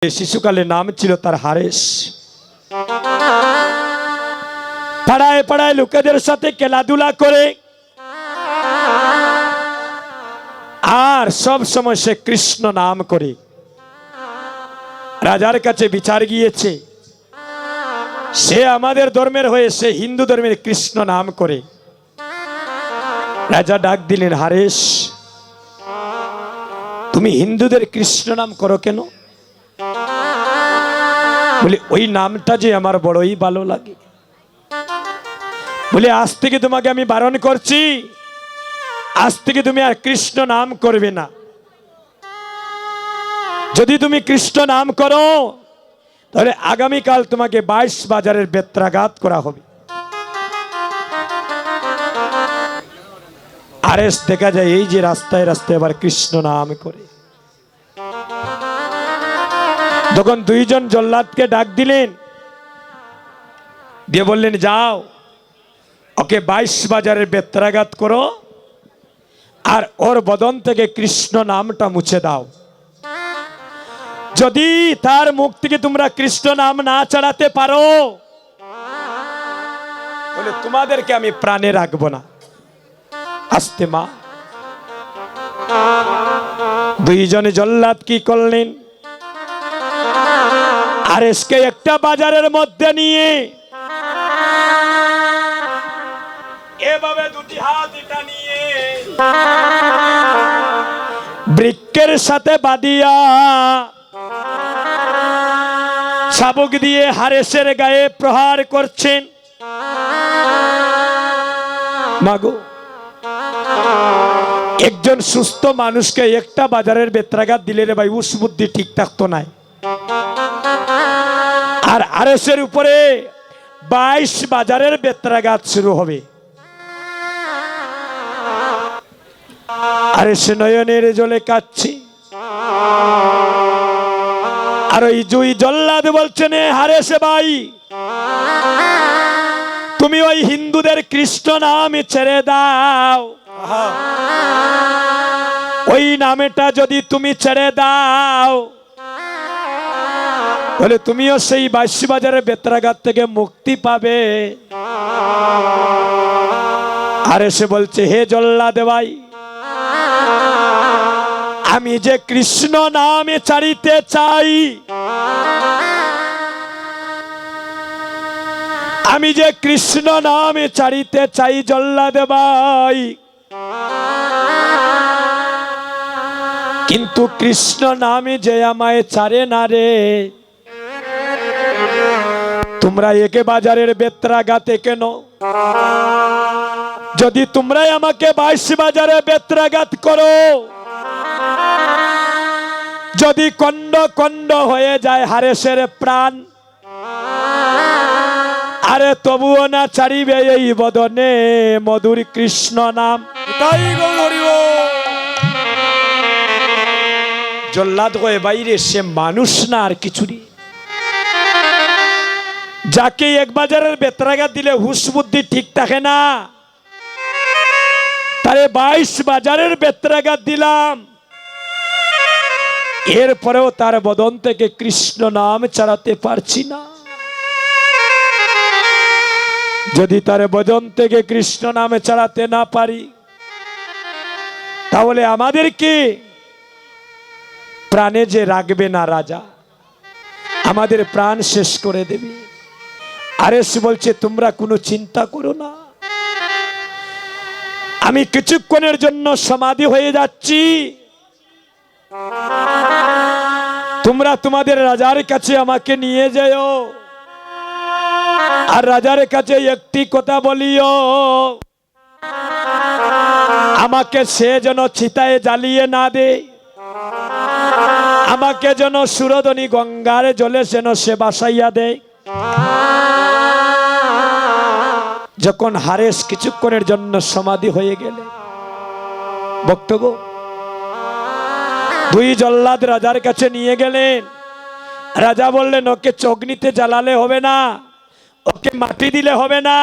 শিশুকালে নাম ছিল তার হারেস। পাড়ায় পাড়ায় লোকেদের সাথে খেলাধুলা করে আর সব সময় সে কৃষ্ণ নাম করে। রাজার কাছে বিচার গিয়েছে, সে আমাদের ধর্মের হয়ে সে হিন্দু ধর্মের কৃষ্ণ নাম করে। রাজা ডাক দিলেন, হারেস, তুমি হিন্দুদের কৃষ্ণ নাম করো কেন? বলে, ওই নামটা যে আমার বড়ই ভালো লাগে। বলে, আজ থেকে তোমাকে আমি বারণ করছি, আজ থেকে তুমি আর কৃষ্ণ নাম করবে না। যদি তুমি কৃষ্ণ নাম করো তাহলে আগামীকাল তোমাকে 22 বাজারের বেত্রাঘাত করা হবে। আরেস দেখা যায় এই যে রাস্তায় রাস্তায় আবার কৃষ্ণ নাম করে। তখন দুইজন জল্লাদকে ডাক দিলেন, দিয়ে বললেন, যাও ওকে 22 বাজারের বেত্রাঘাত করো আর ওর বদন থেকে কৃষ্ণ নামটা মুছে দাও। যদি তার মুখ থেকে তোমরা কৃষ্ণ নাম না ছাড়াতে পারো বলে তোমাদেরকে আমি প্রাণে রাখবো না। আস্তে মা। দুইজনে জল্লাদ কি করলেন, আরেসকে একটা বাজারের মধ্যে নিয়ে এভাবে দুটি হাত এটা নিয়ে বৃক্ষের সাথে বাঁধিয়া চাবুক দিয়ে হারেসের গায়ে প্রহার করছেন। মাগো, একজন সুস্থ মানুষকে একটা বাজারের বেত্রাঘাত দিলে রে ভাই, উস বুদ্ধি ঠিক থাকতো নাই। আর হারেসের উপরে 22 বাজারের বেত্রাঘাত শুরু হবে। হারেস নয়নের জলে কাঁদছে। আর ওই দুই জল্লাদ বলছেন, হারেস ভাই, তুমি ওই হিন্দুদের কৃষ্ণ নাম ছেড়ে দাও। ওই নামটা যদি তুমি ছেড়ে দাও তাহলে তুমিও সেই 22 বাজারের বেত্রাঘাত থেকে মুক্তি পাবে। হারেস বলছে, হে জল্লাদ ভাই, আমি যে কৃষ্ণ নামে ছাড়িতে চাই, আমি যে কৃষ্ণ নামে ছাড়িতে চাই জল্লাদ ভাই, কিন্তু কৃষ্ণ নামে যে আমায় ছাড়ে না রে। তোমরা একে বাজারের বেত্রাঘাতে কেন? যদি তোমরাই আমাকে 22 বাজারে বেত্রাঘাত করো, যদি কন্ড কন্ড হয়ে যায় হারেসের প্রাণ, আরে তবুও না ছাড়িবে এই বদনে মধুর কৃষ্ণ নাম। জল্লাদ হয়ে বাইরে, সে মানুষ না আর কিছুরি। যাকে এক বাজারের বেত্রাঘাত দিলে হুশ বুদ্ধি ঠিক থাকে না, তারে 22 বাজারের বেত্রাঘাত দিলাম, এরপরেও তার বদন থেকে কৃষ্ণ নাম ছাড়াতে পারছি না। যদি তার বদন থেকে কৃষ্ণ নামে ছাড়াতে না পারি তাহলে আমাদেরকে প্রাণে যে রাখবে না রাজা, আমাদের প্রাণ শেষ করে দেবে। হারেস বলছে, তোমরা কোনো চিন্তা করো না, আমি কিছুক্ষণের জন্য সমাধি হয়ে যাচ্ছি, তোমরা তোমাদের রাজার কাছে আমাকে নিয়ে যাও। আর রাজার কাছে একটি কথা বলিও, আমাকে সে যেন চিতায় জ্বালিয়ে না দে, আমাকে যেন সুরধনী গঙ্গার জলে যেন সে বাসাইয়া দেয়। যখন হারেস কিছুক্ষণের জন্য সমাধি হয়ে গেলে, বক্তব্য দুই জল্লাদ রাজার কাছে নিয়ে গেলেন। রাজা বললেন, ওকে অগ্নিতে জ্বালালে হবে না, ওকে মাটি দিলে হবে না,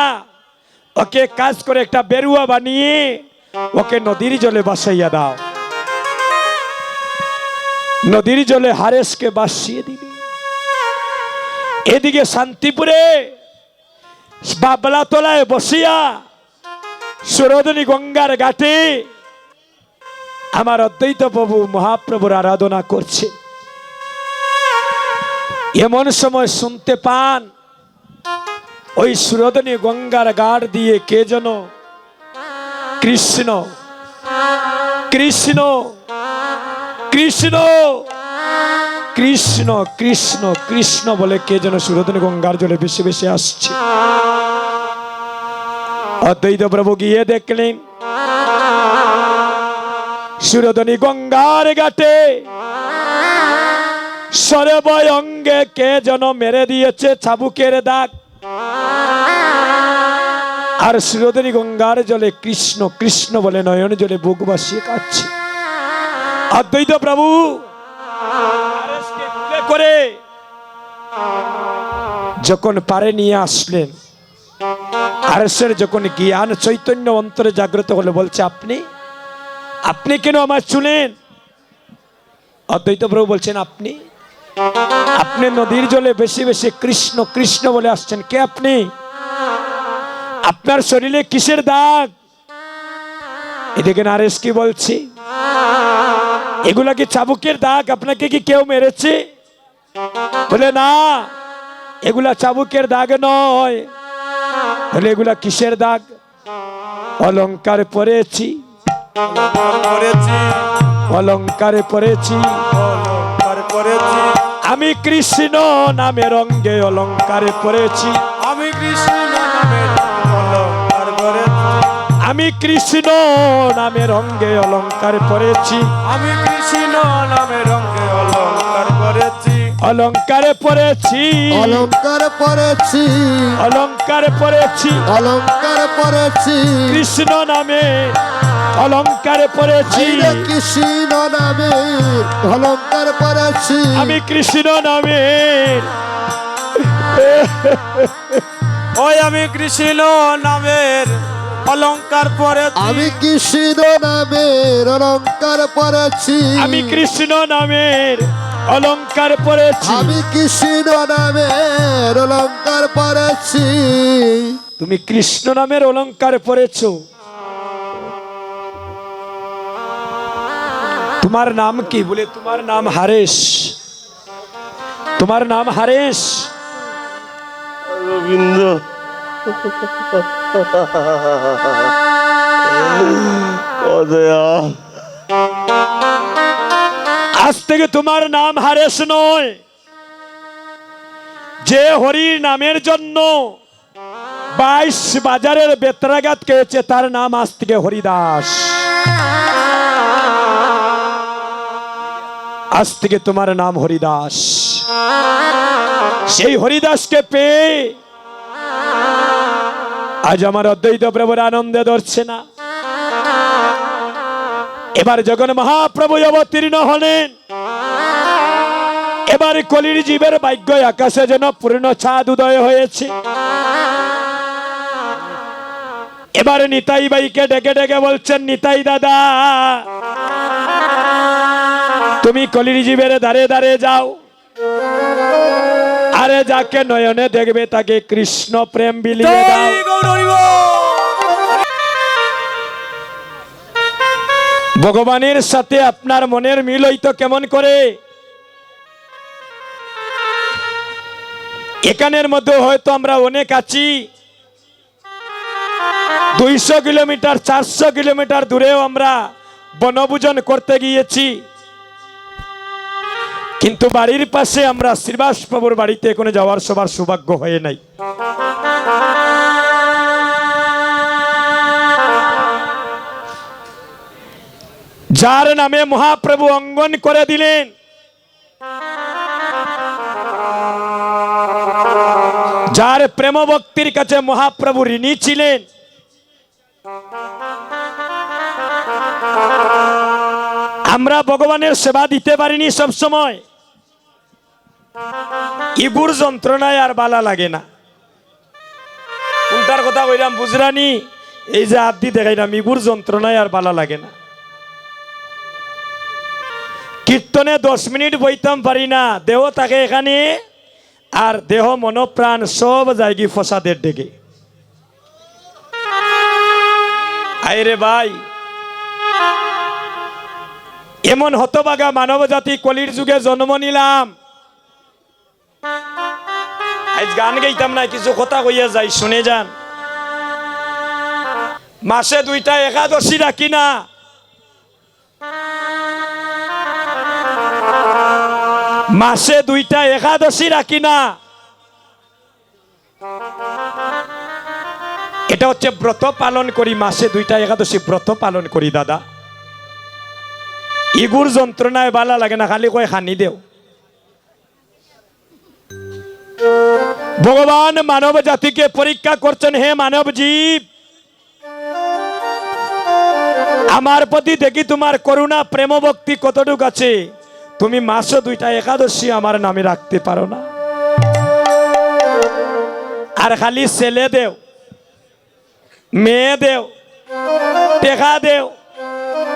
ওকে কাজ করে একটা বেরুয়া বানিয়ে ওকে নদীর জলে বাসাইয়া দাও। নদীর জলে হারেসকে ভাসিয়ে দিলেন। এদিকে শান্তিপুরে বাবলা তলায় বসিয়া সুরধনী গঙ্গার ঘাটে আমার অদ্বৈত প্রভু মহাপ্রভুর আরাধনা করছে। এমন সময় শুনতে পান ওই সুরধনী গঙ্গার ঘাট দিয়ে কে যেন কৃষ্ণ কৃষ্ণ কৃষ্ণ কৃষ্ণ কৃষ্ণ কৃষ্ণ বলে কে যেন সুরধনী গঙ্গার জলে ভেসে ভেসে আসছে। অদ্বৈত প্রভু গিয়ে দেখলেন সুরধনী গঙ্গার ঘাটে সর্বয় অঙ্গে কে যেন মেরে দিয়েছে চাবুকের দাগ, আর সুরধনী গঙ্গার জলে কৃষ্ণ কৃষ্ণ বলে নয়ন জলে বুক ভাসিয়ে কাঁদছে। অদ্বৈত প্রভু করে যখন পারে নিয়ে আসলেন, আরশের যখন জ্ঞান চৈতন্য অন্তরে জাগ্রত হলো, বলছে আপনি আপনি কেন আমার শুনেন? অদ্বৈত প্রভু বলছেন আপনি আপনি নদীর জলে বেশি বেশি কৃষ্ণ কৃষ্ণ বলে আসছেন, কে আপনি? আপনার শরীরে কিসের দাগ? এদিকে নারেশ কি বলছি, এগুলা কি চাবুকের দাগ? আপনাকে কি কেউ মেরেছে? বলে না, এগুলা চাবুকের দাগ নয়। বলে এগুলা কিসের দাগ? অলংকার পরেছি, অলংকারে পরেছি, আমি কৃষ্ণ নামে রঙ্গে অলংকারে পরেছি, আমি কৃষ্ণ নামে অলংকার করেছি, আমি কৃষ্ণ নামে রঙ্গে অলংকার পরেছি, আমি কৃষ্ণ নামে রঙে অলংকার করেছি, অলংকারে পরেছি, অলংকার পরেছি, অলংকারে পরেছি, অলংকার পরেছি, কৃষ্ণ নামে অলংকারে পরেছি, আইরে কৃষ্ণ নামে অলংকার পরেছি, আমি কৃষ্ণ নামে ওই আমি কৃষ্ণ নামের অলংকার পরেছি, আমি কৃষ্ণ নামের অলংকার পরেছি, আমি কৃষ্ণ নামের অলংকার পরেছি। আমি কৃষ্ণ নামের অলংকার পরেছি। তুমি কৃষ্ণ নামের অলংকার পরেছো, তোমার নাম কি? বলে তোমার নাম হারেশ, তোমার নাম হারেশ। রবীন্দ্র আজ থেকে তোমার নাম হারেশ নয়, যে হরির নামের জন্য 22 বাজারের বেত্রাঘাত খেয়েছে তার নাম আজ থেকে হরিদাস। আজ থেকে তোমার নাম হরিদাস। সেই হরিদাসকে পেয়ে আজ আমার অদ্বৈত প্রভুর আনন্দে ধরছে না। এবার যখন মহাপ্রভু অবতীর্ণ হলেন, এবার কলির জীবের ভাগ্য আকাশে যেন পূর্ণ চাঁদ উদয় হয়েছে। এবার নিতাই ভাইকে ডেকে ডেকে বলছেন, নিতাই দাদা তুমি কলির জীবের দাঁড়ে দাঁড়ে যাও, আরে যাকে নয়নে দেখবে তাকে কৃষ্ণ প্রেম বিলিয়ে দাও। ভগবানের সাথে আপনার মনের মিল হইতো কেমন করে? এখানের মধ্যে হয়তো আমরা অনেক আছি, 200 কিলোমিটার 400 কিলোমিটার দূরেও আমরা বনভোজন করতে গিয়েছি, কিন্তু বাড়ির পাশে আমরা শ্রীবাস প্রভুর বাড়িতে কোনো যাওয়ার সবার সৌভাগ্য হয়ে নাই। যার নামে মহাপ্রভু অঙ্গন করে দিলেন, যার প্রেম ভক্তির কাছে মহাপ্রভু ঋণী ছিলেন, আমরা ভগবানের সেবা দিতে পারিনি সব সময়। ইগুর যন্ত্রণায় আর বালা লাগে না। কোনটার কথা বললাম বুঝরানি? এই যে আদি দেখাইলাম, ইগুর যন্ত্রণায় আর বালা লাগে না। কীর্তনে 10 মিনিট বইতাম পারি না, দেহ থাকে এখানে, আর দেহ মনোপ্রাণ সব জায়গি ফসাদের ডেকে। আইরে ভাই, এমন হতবাগা মানব জাতি কলির যুগে জন্ম নিলাম। আজ গান গাইতাম না, কিছু কথা কইয়া যাই, শুনে যান। মাসে 2টা একাদশী রাখি না, মাসে 2টা একাদশী রাখি না। এটা হচ্ছে ব্রত পালন করি, মাসে 2টা একাদশী ব্রত পালন করি দাদা। ইগুর যন্ত্রণায় ভালো লাগে না, খালি কয় খানি দেও। ভগবান মানব জাতিকে পরীক্ষা করছেন, হে মানব জীব, আমার প্রতি দেখি তোমার করুণা প্রেম ভক্তি কতটুকু আছে। তুমি মাসে 2টা একাদশী আমার নামে রাখতে পারো না, আর খালি ছেলে দেও, মেয়ে দেও, টেকা দেও,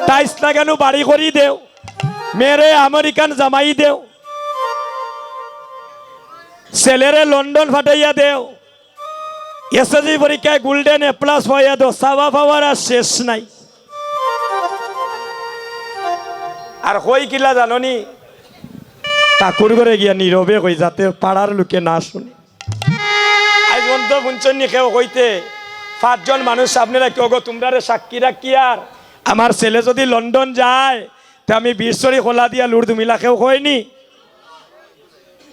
টাইস লাগানো বাড়ি করি দেও, মেয়েরে আমেরিকান জামাই দেও, ছেলেরে লন্ডন ফাটাইয়া দেও, এসএসসি পরীক্ষায় গোল্ডেন এ প্লাস পাইয়া দেও। সাবা পাওয়ার আর শেষ নাই। আর কই কিলা জাননি, ঠাকুর ঘরে গিয়া নীরবে কই, যাতে পাড়ার লোকে না শুনে। আজ বন্ধ বুনচন্নি কেউ কইতে 5 জন মানুষ সামনে রাখি, ওগো তোমরা সাক্ষী রাখি, আর আমার ছেলে যদি লন্ডন যায় তা আমি বিশ্বরী খোলা দিয়া লুড় দুমিলা কেউ কইনি।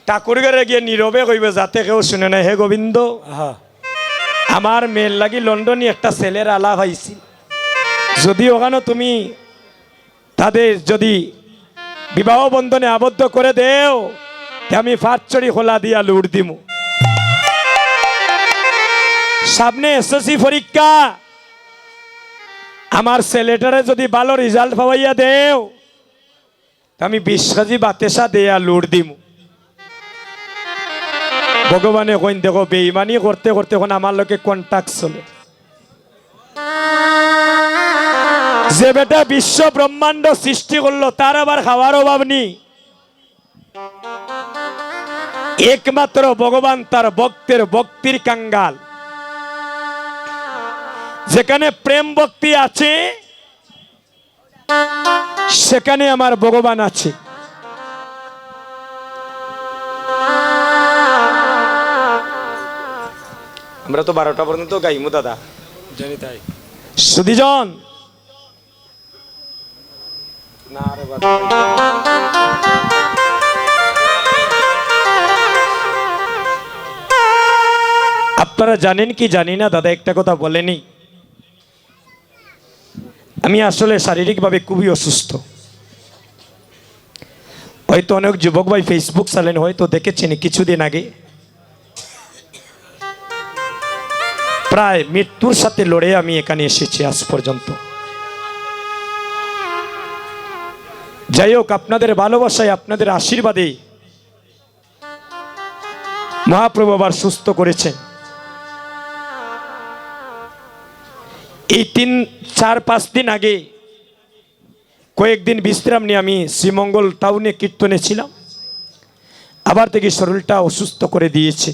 ঠাকুর ঘরে গিয়ে নীরবে কইবে, যাতে কেউ শুনে না। হে গোবিন্দ, আমার মেয়ের লাগি লন্ডনে একটা ছেলের আলাপ আইছি, যদি ওখানে তুমি তাদের যদি বিবাহ বন্ধনে আবদ্ধ করে দেও, আমি 5 চড়ি খোলা দিয়া লুড় দিমু। সামনে এসএসসি পরীক্ষা, আমার ছেলেটারে যদি ভালো রেজাল্ট পাওয়াইয়া দেও, আমি 20 কেজি বাতেসা দেয়া লুড় দিমু। ভগবানে কইন, দেখো বেঈমানি করতে করতে এখন আমার লোকে কন্টাক্ট চলে। যে বেটা বিশ্ব ব্রহ্মাণ্ড সৃষ্টি করলো, তার আবার খাওয়ার অভাব নেই। একমাত্র ভগবান তার ভক্তের ভক্তির কাঙ্গাল। যেখানে প্রেম ভক্তি আছে, সেখানে আমার ভগবান আছে। আমরা তো 12টা পর্যন্ত গাইমু দাদা, জানি তাই। সুধীজন না রে বাবা। আপনারা জানেন কি জানি না দাদা, একটা কথা বলেনি, আমি আসলে শারীরিকভাবে খুবই অসুস্থ। হয়তো অনেক যুবক ভাই ফেসবুক চালেন, হয়তো দেখেছেন কিছুদিন আগে প্রায় মৃত্যুর সাথে লড়ে আমি এখানে এসেছি আজ পর্যন্ত। যাই হোক, আপনাদের ভালোবাসায়, আপনাদের আশীর্বাদে মহাপ্রভু আবার সুস্থ করেছেন। এই 3-4-5 দিন আগে কয়েকদিন বিশ্রাম নিয়ে আমি শ্রীমঙ্গল টাউনে কীর্তনে ছিলাম, আবার থেকে শরীরটা অসুস্থ করে দিয়েছে।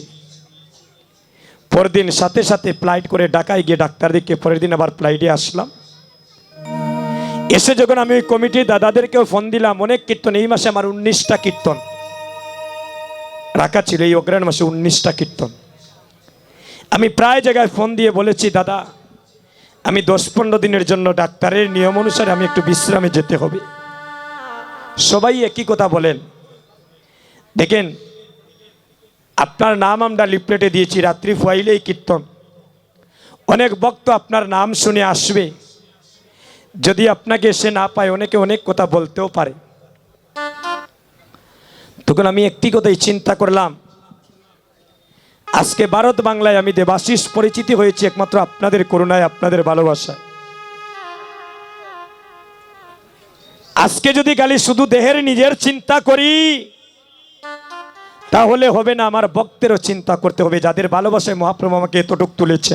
পরদিন সাথে সাথে ফ্লাইট করে ঢাকায় গিয়ে ডাক্তার দেখে পরের দিন আবার ফ্লাইটে আসলাম। এসে যখন আমি ওই কমিটির দাদাদেরকেও ফোন দিলাম, অনেক কীর্তন, এই মাসে আমার 19টা কীর্তন রাখা ছিল, এই অগ্রহায়ণ মাসে 19টা কীর্তন। আমি প্রায় জায়গায় ফোন দিয়ে বলেছি, দাদা আমি 10-15 দিনের জন্য ডাক্তারের নিয়ম অনুসারে আমি একটু বিশ্রামে যেতে হবে। সবাই একই কথা বলেন। দেখেন, আপনার নাম আমরা লিফলেটে দিয়েছি, রাত্রি ফুয়াইলেই কীর্তন। অনেক ভক্ত আপনার নাম শুনে আসবে, যদি আপনাকে সে না পায় অনেকে অনেক কথা বলতেও পারে। তখন আমি একটি কথাই চিন্তা করলাম, আজকে ভারত বাংলায় আমি দেবাশিস পরিচিতি হয়েছি একমাত্র আপনাদের করুণায়, আপনাদের ভালোবাসায়। আজকে যদি খালি শুধু দেহের নিজের চিন্তা করি তাহলে হবে না, আমার ভক্তেরও চিন্তা করতে হবে, যাদের ভালোবাসায় মহাপ্রভু আমাকে এতটুক তুলেছে।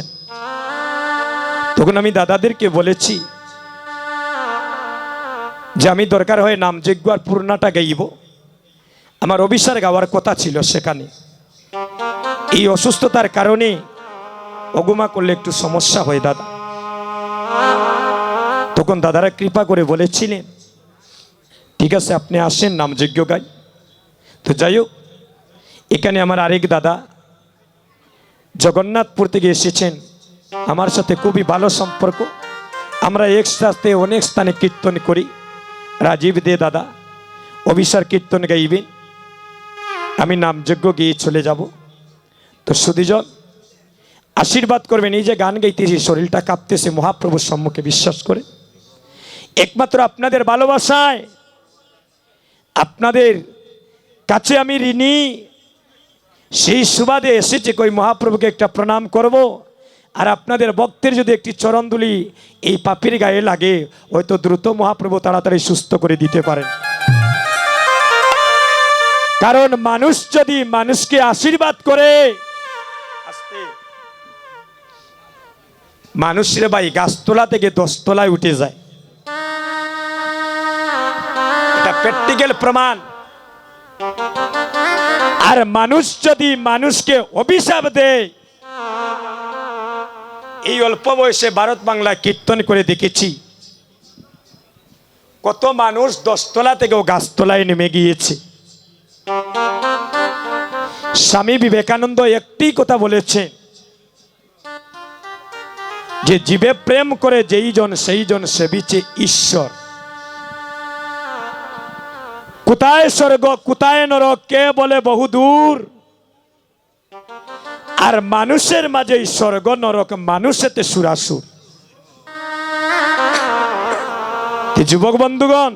তখন আমি দাদাদেরকে বলেছি, যে আমি দরকার হয় নামযজ্ঞ আর পূর্ণাটা গাইব, আমার অভিসার গাওয়ার কথা ছিল সেখানে। এই অসুস্থতার কারণে অগুমা করলে একটু সমস্যা হয় দাদা। তখন দাদারা কৃপা করে বলেছিলেন ঠিক আছে আপনি আসেন নামযজ্ঞ গাই। তো যাই হোক, এখানে আমার আরেক দাদা জগন্নাথপুর থেকে এসেছেন, আমার সাথে খুবই ভালো সম্পর্ক, আমরা একসাথে অনেক স্থানে কীর্তন করি। রাজীব দে দাদা অভিসার কীর্তন গাইবেন, আমি নামযজ্ঞ গিয়ে চলে যাব। তো সুধীজন আশীর্বাদ করবেন। এই যে গান গাইতেছি শরীরটা কাঁপতেছে মহাপ্রভুর সম্মুখে, বিশ্বাস করে একমাত্র আপনাদের ভালোবাসায় আপনাদের কাছে আমি ঋণী। সেই সুবাদে এসেছে কই মহাপ্রভুকে একটা প্রণাম করব, আর আপনাদের ভক্তের যদি একটি চরণধুলি এই পাপীর গায়ে লাগে হয়তো দ্রুত মহাপ্রভু তাড়াতাড়ি সুস্থ করে দিতে পারেন। কারণ মানুষ যদি মানুষকে আশীর্বাদ করে, মানুষের ভাই গাছতলা থেকে 10 তলায় উঠে যায়, এটা প্র্যাকটিক্যাল প্রমাণ। আর মানুষ যদি মানুষকে অভিশাপ দেয়, এই অল্প বয়সে ভারত বাংলা কীর্তন করে দেখেছি কত মানুষ 10 তলা থেকেও গাছতলায় নেমে গিয়েছে। স্বামী বিবেকানন্দ একটি কথা বলেছেন যে জীবে প্রেম করে যেই জন সেই জন সেবিছে ঈশ্বর। কোথায় স্বর্গ কোথায় নরক কে বলে বহু দূর, আর মানুষের মাঝে স্বর্গ নরক, মানুষেতে সুরাসুর। যুবক বন্ধুগণ,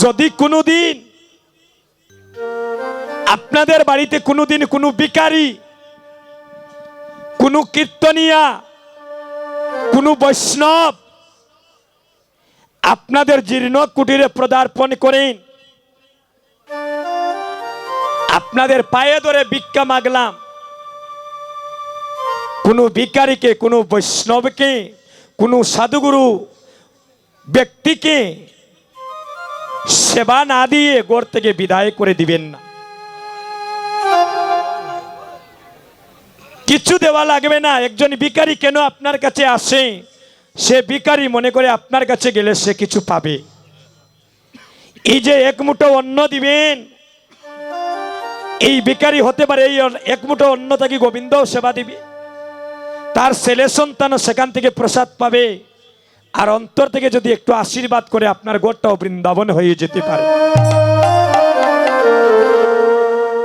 যদি কোনোদিন আপনাদের বাড়িতে কোনোদিন কোনো ভিখারি, কোনো কীর্তনিয়া, কোনো বৈষ্ণব আপনাদের জীর্ণ কুটিরে পদার্পণ করেন, আপনাদের পায়ে ধরে ভিক্ষা মাগলাম, কোনো ভিখারিকে, কোনো বৈষ্ণবকে, কোনো সাধুগুরু ব্যক্তিকে সেবা না দিয়ে ঘর থেকে বিদায় করে দিবেন না। কিছু দেওয়া লাগবে না। একজন ভিখারি কেন আপনার কাছে আসে? সে ভিখারি মনে করে আপনার কাছে গেলে সে কিছু পাবে। এই যে এক মুঠো অন্ন দিবেন, এই ভিখারি হতে পারে এই এক মুঠো অন্ন থেকে গোবিন্দ সেবা দিবে, তার ছেলে সন্তানও সেখান থেকে প্রসাদ পাবে, আর অন্তর থেকে যদি একটু আশীর্বাদ করে আপনার ঘরটাও বৃন্দাবন হয়ে যেতে পারে।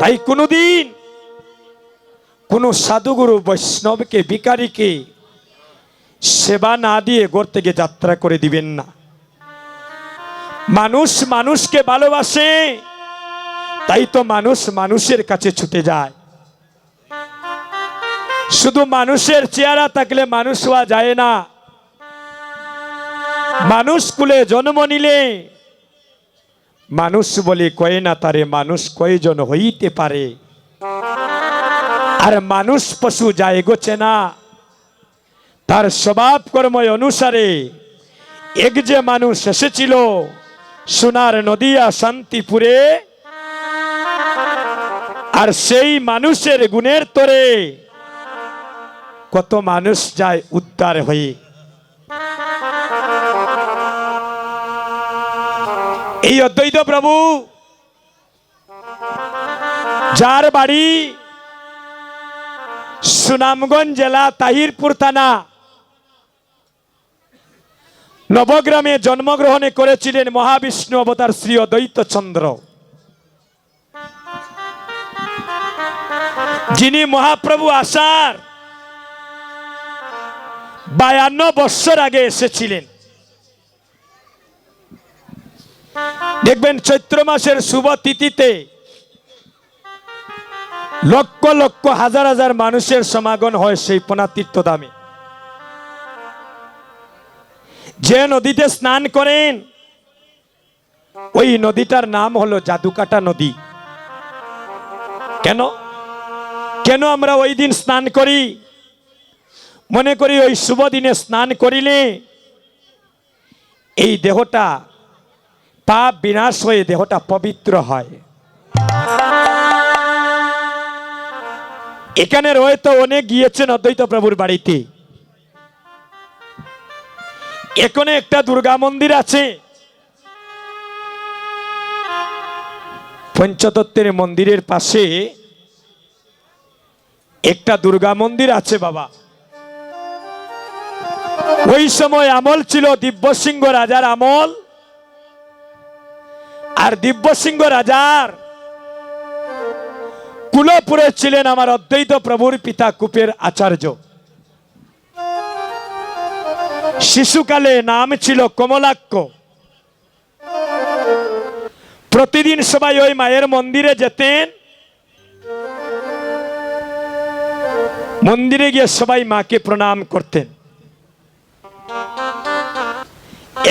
তাই কোনোদিন কোনো সাধুগুরু বৈষ্ণবকে ভিখারিকে সেবা না দিয়ে ঘর থেকে যাত্রা করে দিবেন না। মানুষ মানুষকে ভালোবাসে, তাই তো মানুষ মানুষের কাছে ছুটে যায়। শুধু মানুষের চেহারা থাকলে মানুষ হওয়া যায় না। মানুষ কুলে জন্ম নিলে মানুষ বলে কয় না তারে মানুষ কয়জন হইতে পারে। আর মানুষ পশু যায় গোছে না, তার স্বভাব কর্ম অনুসারে। এক যে মানুষ এসেছিল সোনার নদিয়া শান্তিপুরে, আর সেই মানুষের গুণের তরে কত মানুষ যায় উদ্ধার হয়ে। এই অদ্বৈত প্রভু যার বাড়ি সুনামগঞ্জ জেলা তাহিরপুর থানা নবগ্রামে জন্মগ্রহণ করেছিলেন মহাবিষ্ণু অবতার শ্রী অদ্বৈত চন্দ্র, যিনি মহাপ্রভু আসার 52 বৎসর আগে এসেছিলেন। দেখবেন চৈত্র মাসের শুভ তিথিতে লক্ষ লক্ষ হাজার হাজার মানুষের সমাগম হয় সেই পুণ্যতীর্থ ধামে। যে নদীতে স্নান করেন ওই নদীটার নাম হলো জাদুকাটা নদী। কেন কেন আমরা ওই দিন স্নান করি? মনে করি ওই শুভ দিনে স্নান করিলে এই দেহটা পাপ বিনাশ হয়ে দেহটা পবিত্র হয়। এখানে রয়েছে অনেক গিয়েছেন অদ্বৈত প্রভুর বাড়িতে। এখানে একটা দুর্গা মন্দির আছে, পঞ্চতত্ত্বের মন্দিরের পাশে একটা দুর্গা মন্দির আছে বাবা। ওই সময় আমল ছিল দিব্যসিংহ রাজার আমল, আর দিব্যসিংহ রাজার কুলপুরে ছিলেন আমার অদ্বৈত প্রভুর পিতা কূপের আচার্য। শিশুকালে নাম ছিল কমলাক্ষ। প্রতিদিন সবাই ওই মায়ের মন্দিরে যেতেন, মন্দিরে গিয়ে সবাই মাকে প্রণাম করতেন।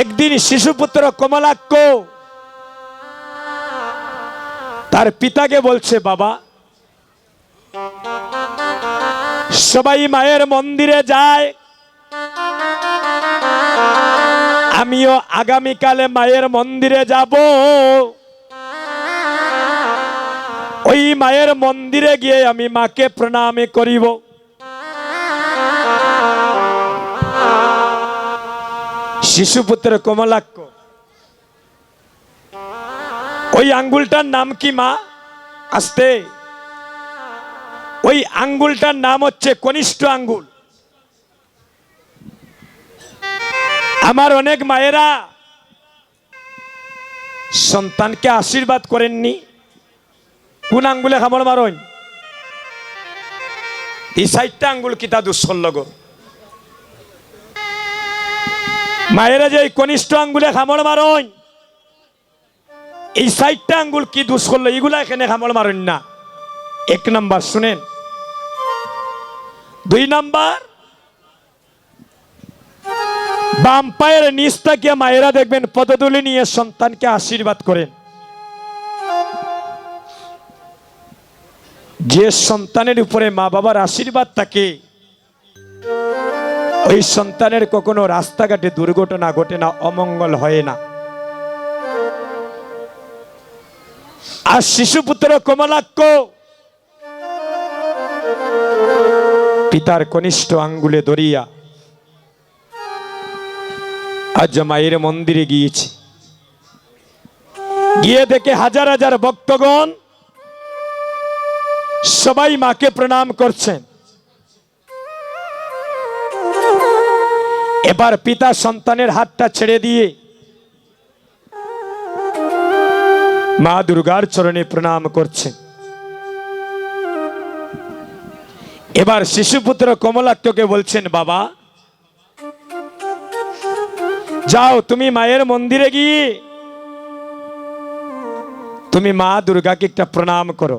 একদিন শিশুপুত্র কমলাক্ষ তার পিতাকে বলছে, বাবা সবাই মায়ের মন্দিরে যায়, আমিও আগামীকালে মায়ের মন্দিরে যাব। ওই মায়ের মন্দিরে গিয়ে আমি মাকে প্রণাম করিব। শিশুপুত্র কমলাক্ষ, ওই আঙ্গুলটার নাম কি মা? আস্তে। ওই আঙ্গুলটার নাম হচ্ছে কনিষ্ঠ আঙ্গুল। আমার অনেক মায়েরা সন্তানকে আশীর্বাদ করেননি, কোন আঙ্গুলে খামড় মারন? এই 4টা আঙ্গুল কিতা দুঃসল্য গো। মায়েরা যে কনিষ্ঠ আঙ্গুলে খামড় মারন, এই 4টা আঙ্গুল কি দোষ করলো? এগুলা এখানে খামড় মারেন না। 1 নাম্বার শুনেন। 2 নাম্বার, বাম পায়ের নিচটাকে মায়েরা দেখবেন পদধূলি নিয়ে সন্তানকে আশীর্বাদ করেন। যে সন্তানের উপরে মা বাবার আশীর্বাদ থাকে, ওই সন্তানের কখনো রাস্তাঘাটে দুর্ঘটনা ঘটে না, অমঙ্গল হয় না। আর শিশুপুত্র কমলাক্ষ পিতার কনিষ্ঠ আঙ্গুলে ধরিয়া আজ মায়ের মন্দিরে গিয়েছে। গিয়ে দেখে হাজার হাজার ভক্তগণ সবাই মাকে প্রণাম করছেন। এবার পিতা সন্তানের হাতটা ছেড়ে দিয়ে মা দুর্গার চরণে প্রণাম করছেন। এবার শিশুপুত্র কমলাক্ষকে বলছেন, বাবা যাও তুমি মায়ের মন্দিরে গিয়ে তুমি মা দুর্গাকে একটা প্রণাম করো।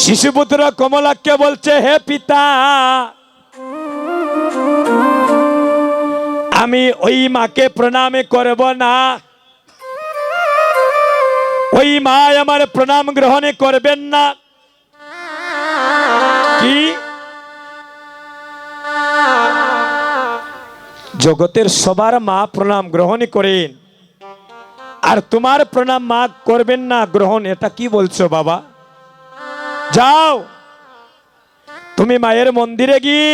শিশুপুত্র কমলাক্ষ বলছে, হে পিতা, আমি ওই মাকে প্রণাম করব না, ওই মা আমার প্রণাম গ্রহণ করবেন না। কি জগতের সবার মা প্রণাম গ্রহণ করেন, আর তোমার প্রণাম মা করবেন না গ্রহণ, এটা কি বলছো বাবা? যাও তুমি মায়ের মন্দিরে গিয়ে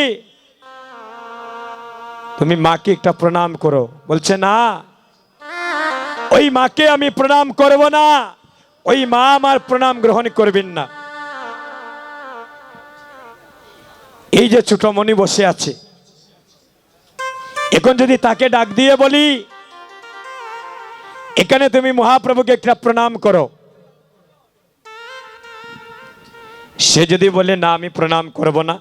তুমি মাকে একটা প্রণাম করো। বলছে না, ওই মাকে আমি প্রণাম করব না, ওই মা আমার প্রণাম গ্রহণ করবেন না। এই যে ছোটমণি বসে আছে, এখন যদি তাকে ডাক দিয়ে বলি এখানে তুমি মহাপ্রভুকে একটা প্রণাম করো, সে যদি বলে না আমি প্রণাম করব না,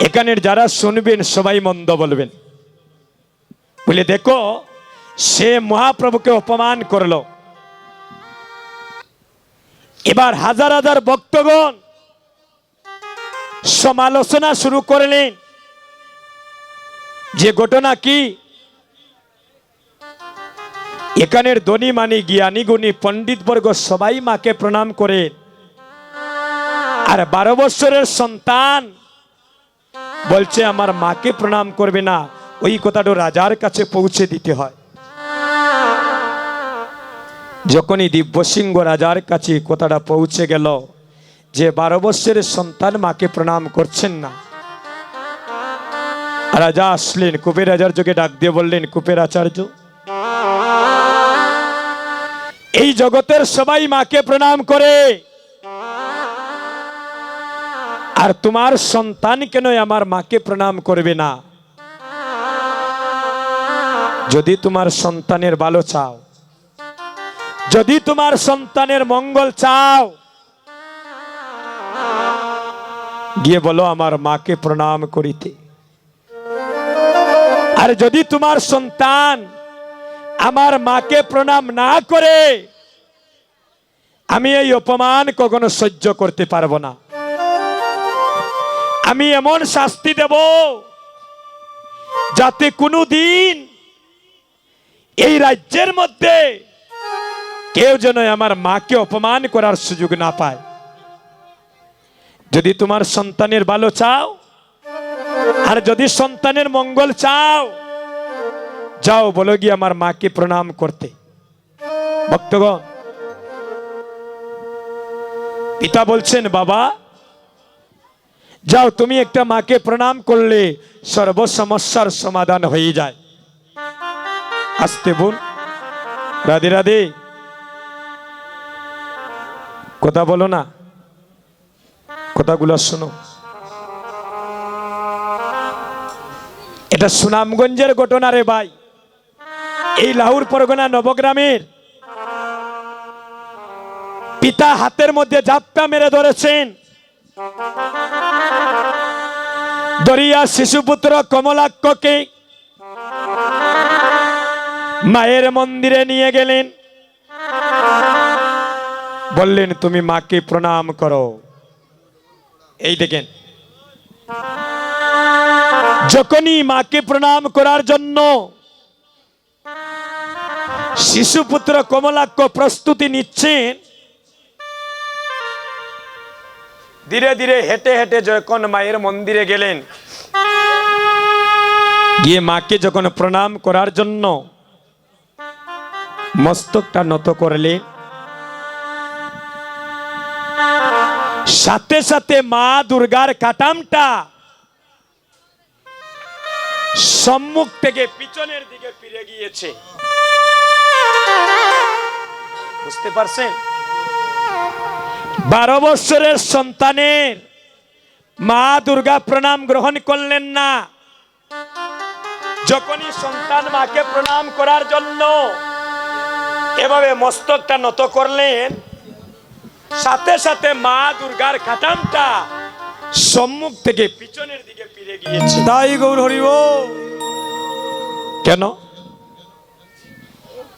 এখানের যারা শুনবেন সবাই মন্দ বলবেন, বলে দেখো সে মহাপ্রভুকে অপমান করলো। এবার হাজার হাজার ভক্তগণ সমালোচনা শুরু করলেন যে ঘটনা কি, এখানের ধনী মানি জ্ঞানী গুণী পণ্ডিত বর্গ সবাই মাকে প্রণাম করে, আর 12 বছরের সন্তান বলছে আমার মাকে প্রণাম করবে না, ওই কথাটা রাজার কাছে পৌঁছে দিতে হয়। যখনই দিব্যসিংহ রাজার কাছে কথাটা পৌঁছে গেল যে 12 বৎসরের সন্তান মাকে প্রণাম করছেন না, রাজা আসলেন, কুবের আচার্যকে ডাক দিয়ে বললেন, কুবের আচার্য, এই জগতের সবাই মাকে প্রণাম করে, আর তোমার সন্তান কেন আমার মাকে প্রণাম করবে না? যদি তোমার সন্তানের ভালো চাও, যদি তোমার সন্তানের মঙ্গল চাও, গিয়ে বলো আমার মাকে প্রণাম করিতে। আর যদি তোমার সন্তান আমার মাকে প্রণাম না করে, আমি এই অপমান কখনো সহ্য করতে পারবো না। আমি এমন শাস্তি দেব যাতে কোনোদিন এই রাজ্যের মধ্যে কেউ যেন আমার মাকে অপমান করার সুযোগ না পায়। যদি তোমার সন্তানের ভালো চাও, আর যদি সন্তানের মঙ্গল চাও, যাও বলো গিয়ে আমার মাকে প্রণাম করতে। ভক্তগণ, পিতা বলছেন, বাবা যাও, তুমি একটা মাকে প্রণাম করলে সর্ব সমস্যার সমাধান হয়ে যায়। আসতে বোন, রাধে রাধে, কথা বলো না, কথাগুলো শোনো। এটা সুনামগঞ্জের ঘটনা রে ভাই। এই লাহুর পরগনা নবগ্রামের পিতা হাতের মধ্যে জাপটা মেরে ধরেছেন। দরিয়া শিশুপুত্র কমলাক্ষকে মায়ের মন্দিরে নিয়ে গেলেন, বললেন তুমি মাকে প্রণাম করো। এই দেখেন, যখনই মাকে প্রণাম করার জন্য শিশুপুত্র কমলাক্ষ প্রস্তুতি নিচ্ছেন, ধীরে ধীরে হেঁটে হেঁটে যখন মায়ের মন্দিরে গেলেন, গিয়ে মাকে যখন প্রণাম করার জন্য মস্তকটা নত করলেন, সাথে সাথে মা দুর্গার কাটামটা সম্মুখ থেকে পিছনের দিকে ফিরে গিয়েছে। বুঝতে পারছেন? 12 বৎসরের সন্তানের মা দুর্গা প্রণাম গ্রহণ করলেন না। যখনই সন্তান মাকে প্রণাম করার জন্য এভাবে মস্তকটা নত করলেন, সাথে সাথে মা দুর্গার কাটামটা সম্মুখ থেকে পিছনের দিকে ফিরে গিয়েছে। তাই গৌর হরিব। কেন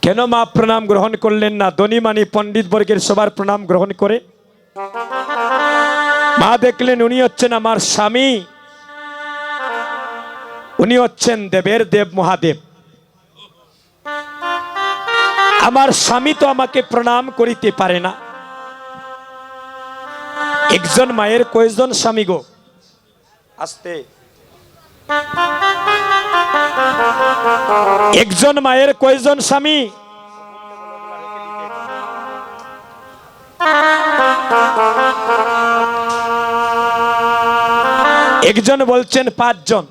কেন মা প্রণাম গ্রহণ করলেন না? ধনী মানি পণ্ডিত বর্গের সবার প্রণাম গ্রহণ করে। মা দেখলেন উনি হচ্ছেন আমার স্বামী, উনি হচ্ছেন দেবের দেব মহাদেব। আমার স্বামী তো আমাকে প্রণাম করিতে পারে না। একজন মায়ের কয়জন স্বামী গো? আস্তে। একজন মায়ের কয়জন স্বামী? একজন বলছেন 5 জন।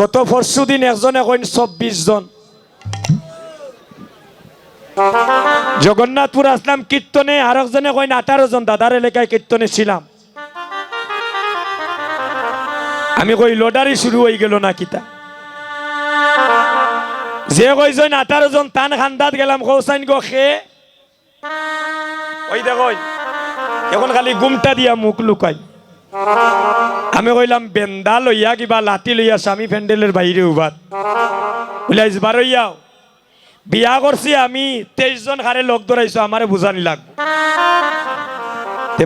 গত পরশুদিন একজন এখন 24 জন। জগন্নাথপুর আসলাম কীর্তনে, আর একজনে কইন 18 জন। দাদার এলাকায় কীর্তনে ছিলাম, আমি কই লটারি শুরু হয়ে গেল না কিতা? যে কইজন 18 জন তান খান্দাত গেলাম, কৌসাইন গো খে ওই দেখো এখন খালি গুমটা দিয়া মুখ লুকাই। আমি কইলাম বেন্দা লইয়া কিবা লাঠি লইয়া স্বামী প্যান্ডেলের বাইরে উবাত বলে বার হইয়াও। বিয়া করছি আমি, 23 জন হারে লোক ধরাইছো, আমারে বুঝানি লাগবে।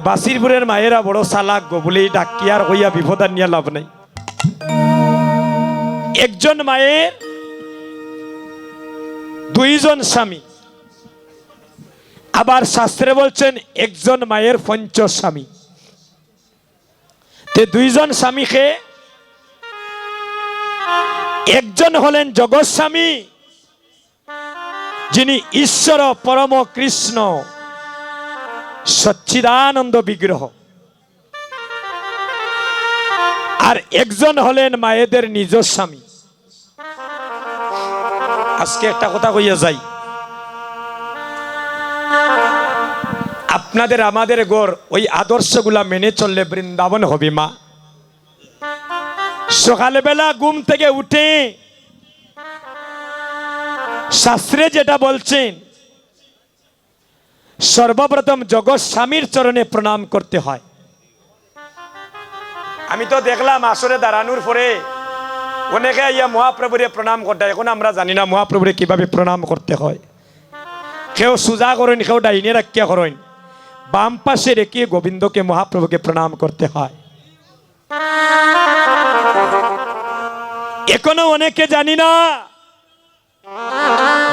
বাসিরপুরের মায়েরা বড় চালাক গো, বলে এই ডাকিয়ার হইয়া বিপদ নিয়ে লাভ নাই। একজন মায়ের 2 জন স্বামী, আবার শাস্ত্রে বলছেন একজন মায়ের 5 স্বামী। তে দুইজন স্বামীকে, একজন হলেন জগৎ স্বামী, যিনি ঈশ্বর পরম কৃষ্ণ সচ্চিদানন্দ বিগ্রহ, আর একজন হলেন মায়েদের নিজ স্বামী। আজকে একটা কথা কইয়া যাই, আপনাদের আমাদের গড় ওই আদর্শগুলা মেনে চললে বৃন্দাবন হবে মা। সকালবেলা ঘুম থেকে উঠে শাস্ত্রে যেটা বলছেন, সর্বপ্রথম জগৎ স্বামীর চরণে প্রণাম করতে হয়। আমি তো দেখলাম আসরে দাঁড়ানোর পরে অনেকে ইয়া মহাপ্রভুরে প্রণাম করতে, এখন আমরা জানি না মহাপ্রভুরে কিভাবে প্রণাম করতে হয়। কেউ সোজা করেন, কেউ ডাইনে রাখিয়া করেন, বাম পাশে রেখে গোবিন্দকে মহাপ্রভুকে প্রণাম করতে হয়। এখনো অনেকে জানি না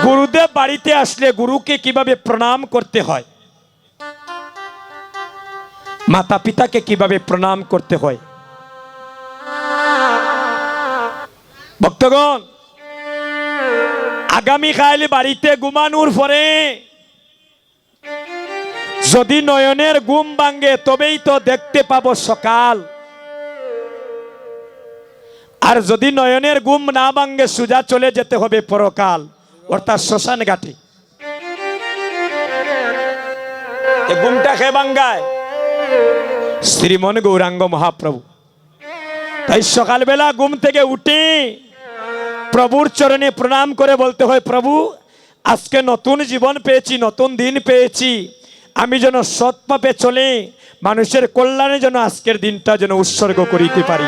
গুরুদেব বাড়িতে আসলে গুরুকে কিভাবে প্রণাম করতে হয়, মাতা পিতাকে কিভাবে প্রণাম করতে হয়। ভক্তগণ, আগামীকাল বাড়িতে ঘুমানোর পরে যদি নয়নের ঘুম ভাঙে তবেই তো দেখতে পাবো সকাল, আর যদি নয়নের ঘুম না ভাঙে সোজা চলে যেতে হবে পরকাল, অর্থাৎ শ্মশান ঘাটে। ঘুমটা খেয়ে ভাঙ্গায় শ্রীমন গৌরাঙ্গ মহাপ্রভু। তাই সকালবেলা ঘুম থেকে উঠে প্রভুর চরণে প্রণাম করে বলতে হয়, প্রভু আজকে নতুন জীবন পেয়েছি, নতুন দিন পেয়েছি, আমি যেন সৎ পথে চলে মানুষের কল্যাণে যেন আজকের দিনটা যেন উৎসর্গ করিতে পারি।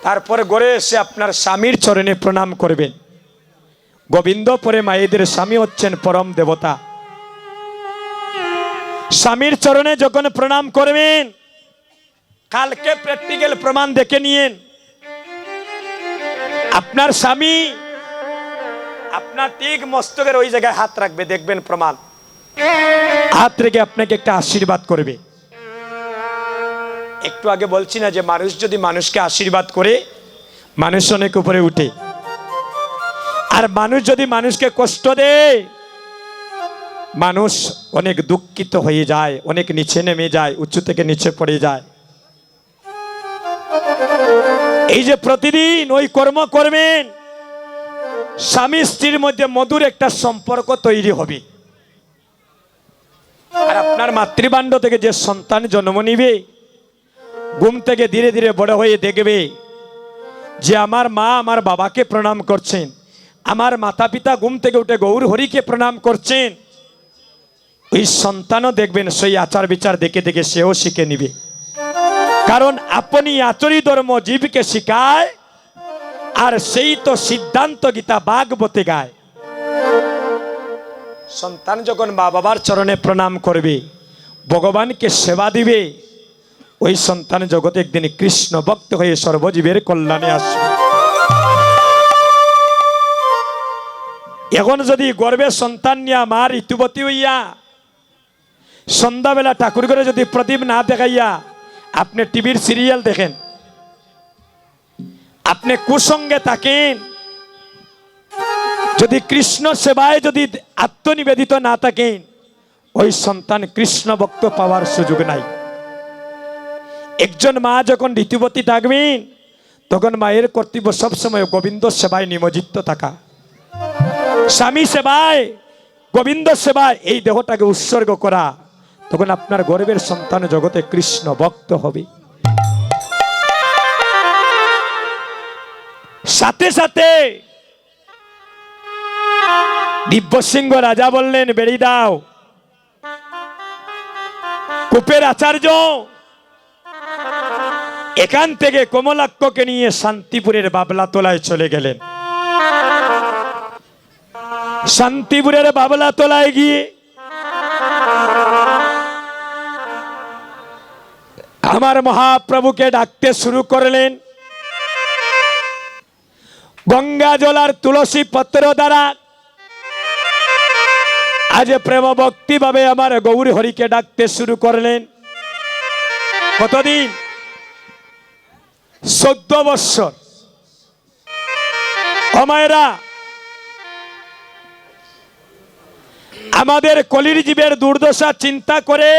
তারপরে ঘরে এসে আপনার স্বামীর চরণে প্রণাম করবেন। গোবিন্দ পরে মায়েদের স্বামী হচ্ছেন পরম দেবতা। স্বামীর চরণে যখন প্রণাম করবেন, কালকে প্র্যাকটিক্যাল প্রমাণ দেখে নিয়েন। আপনার স্বামী আপনার ঠিক মস্তকের ওই জায়গায় হাত রাখবে, দেখবেন প্রমাণ। হাত রেখে আপনাকে একটা আশীর্বাদ করবে। একটু আগে বলছি না যে মানুষ যদি মানুষকে আশীর্বাদ করে মানুষ অনেক উপরে উঠে, আর মানুষ যদি মানুষকে কষ্ট দেয় মানুষ অনেক দুঃখিত হয়ে যায়, অনেক নিচে নেমে যায়, উঁচু থেকে নিচে পড়ে যায়। এই যে প্রতিদিন ওই কর্ম করবেন, স্বামী স্ত্রীর মধ্যে মধুর একটা সম্পর্ক তৈরি হবে। আর আপনার মাতৃভাণ্ড থেকে যে সন্তান জন্ম নিবে, ঘুম থেকে ধীরে ধীরে বড় হয়ে দেখবে যে আমার মা আমার বাবাকে প্রণাম করছেন, আমার মাতা পিতা ঘুম থেকে উঠে গৌর হরিকে প্রণাম করছেন। ওই সন্তানও দেখবেন সেই আচার বিচার দেখে দেখে সেও শিখে নিবে। কারণ আপনি আচরি ধর্ম জীবকে শিখায়, আর সেই তো সিদ্ধান্ত গীতা ভাগবতে গায়। সন্তান যখন মা বাবার চরণে প্রণাম করবে, ভগবানকে সেবা দিবে, ওই সন্তান জগতে একদিন কৃষ্ণ ভক্ত হয়ে সর্বজীবের কল্যাণে আসবে। এখন যদি গর্বে সন্তান নিয়া মা ঋতুবতী হইয়া সন্ধ্যাবেলা ঠাকুর ঘরে যদি প্রদীপ না দেখাইয়া আপনি টিভির সিরিয়াল দেখেন, আপনি কুসঙ্গে থাকেন, যদি কৃষ্ণ সেবায় যদি আত্মনিবেদিত না থাকেন, ওই সন্তান কৃষ্ণ ভক্ত পাওয়ার সুযোগ নাই। একজন মা যখন ঋতুবতী থাকবেন, তখন মায়ের কর্তব্য সবসময় গোবিন্দ সেবায় নিমজ্জিত থাকা, স্বামী সেবায়, গোবিন্দ সেবায় এই দেহটাকে উৎসর্গ করা। তখন আপনার গর্বের সন্তান জগতে কৃষ্ণ ভক্ত হবে। সাথে সাথে দিব্যসিংহ রাজা বললেন, বেড়ি দাও। কূপের আচার্য এখান থেকে কমলাক্ষকে নিয়ে শান্তিপুরের বাবলা তোলায় চলে গেলেন। শান্তিপুরের বাবলা তোলায় গিয়ে আমার মহাপ্রভুকে ডাকতে শুরু করলেন। গঙ্গা জল আর তুলসী পত্র দ্বারা আজ প্রেম ভক্তি ভাবে আমার গৌর হরিকে ডাকতে শুরু করলেন। কতদিন? 14 বৎসর। অমায়েরা, আমাদের কলির জীবের দুর্দশা চিন্তা করে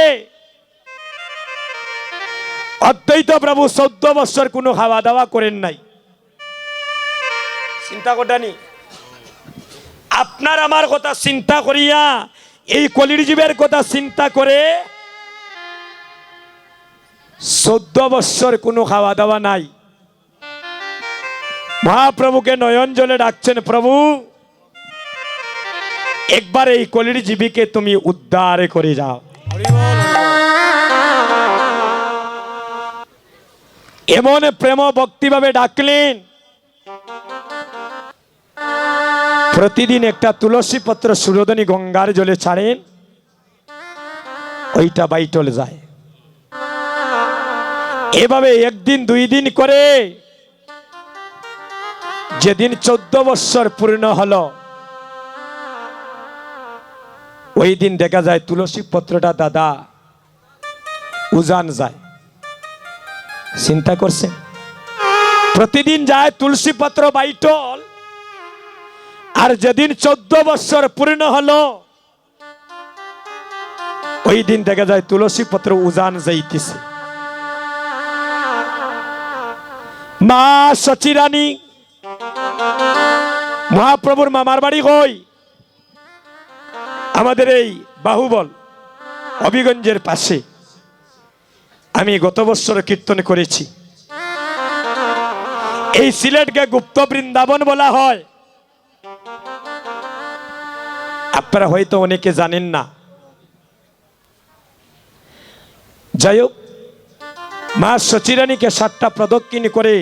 অদ্বৈত প্রভু 14 বৎসর কোনো খাওয়া দাওয়া করেন নাই। চিন্তা করডানি, আপনার আমার কথা চিন্তা করিয়া এই কলির জীবের কথা চিন্তা করে 14 বৎসর কোনো খাওয়া দাওয়া নাই। মহাপ্রভুকে নয়ন জলে ডাকছেন, প্রভু একবার এই কলির জীবীকে তুমি উদ্ধার করে যাও। এমন প্রেম ভক্তি ভাবে ডাকলেন, প্রতিদিন একটা তুলসী পত্র সুরোদনী গঙ্গার জলে ছাড়েন, ওইটা বাইটল যায়। এভাবে একদিন 2 দিন করে যেদিন 14 বৎসর পূর্ণ হলো, ওই দিন দেখা যায় তুলসী পত্রটা দাদা উজান যায়। চিন্তা করছেন, প্রতিদিন যায় তুলসী পত্র বাইটল, আর যেদিন 14 বৎসর পূর্ণ হলো ওই দিন দেখা যায় তুলসী পত্র উজান যাইতেছে। মা সচিরানী, মহাপ্রভুর মামার বাড়ি কই? আমাদের এই বাহুবল হবিগঞ্জের পাশে। আমি গত বছর কীর্তন করেছি। এই সিলেটকে গুপ্ত বৃন্দাবন বলা হয়, আপনারা হয়তো অনেকে জানেন না। যাই হোক, মা সচিরানীকে 7টা প্রদক্ষিণ করে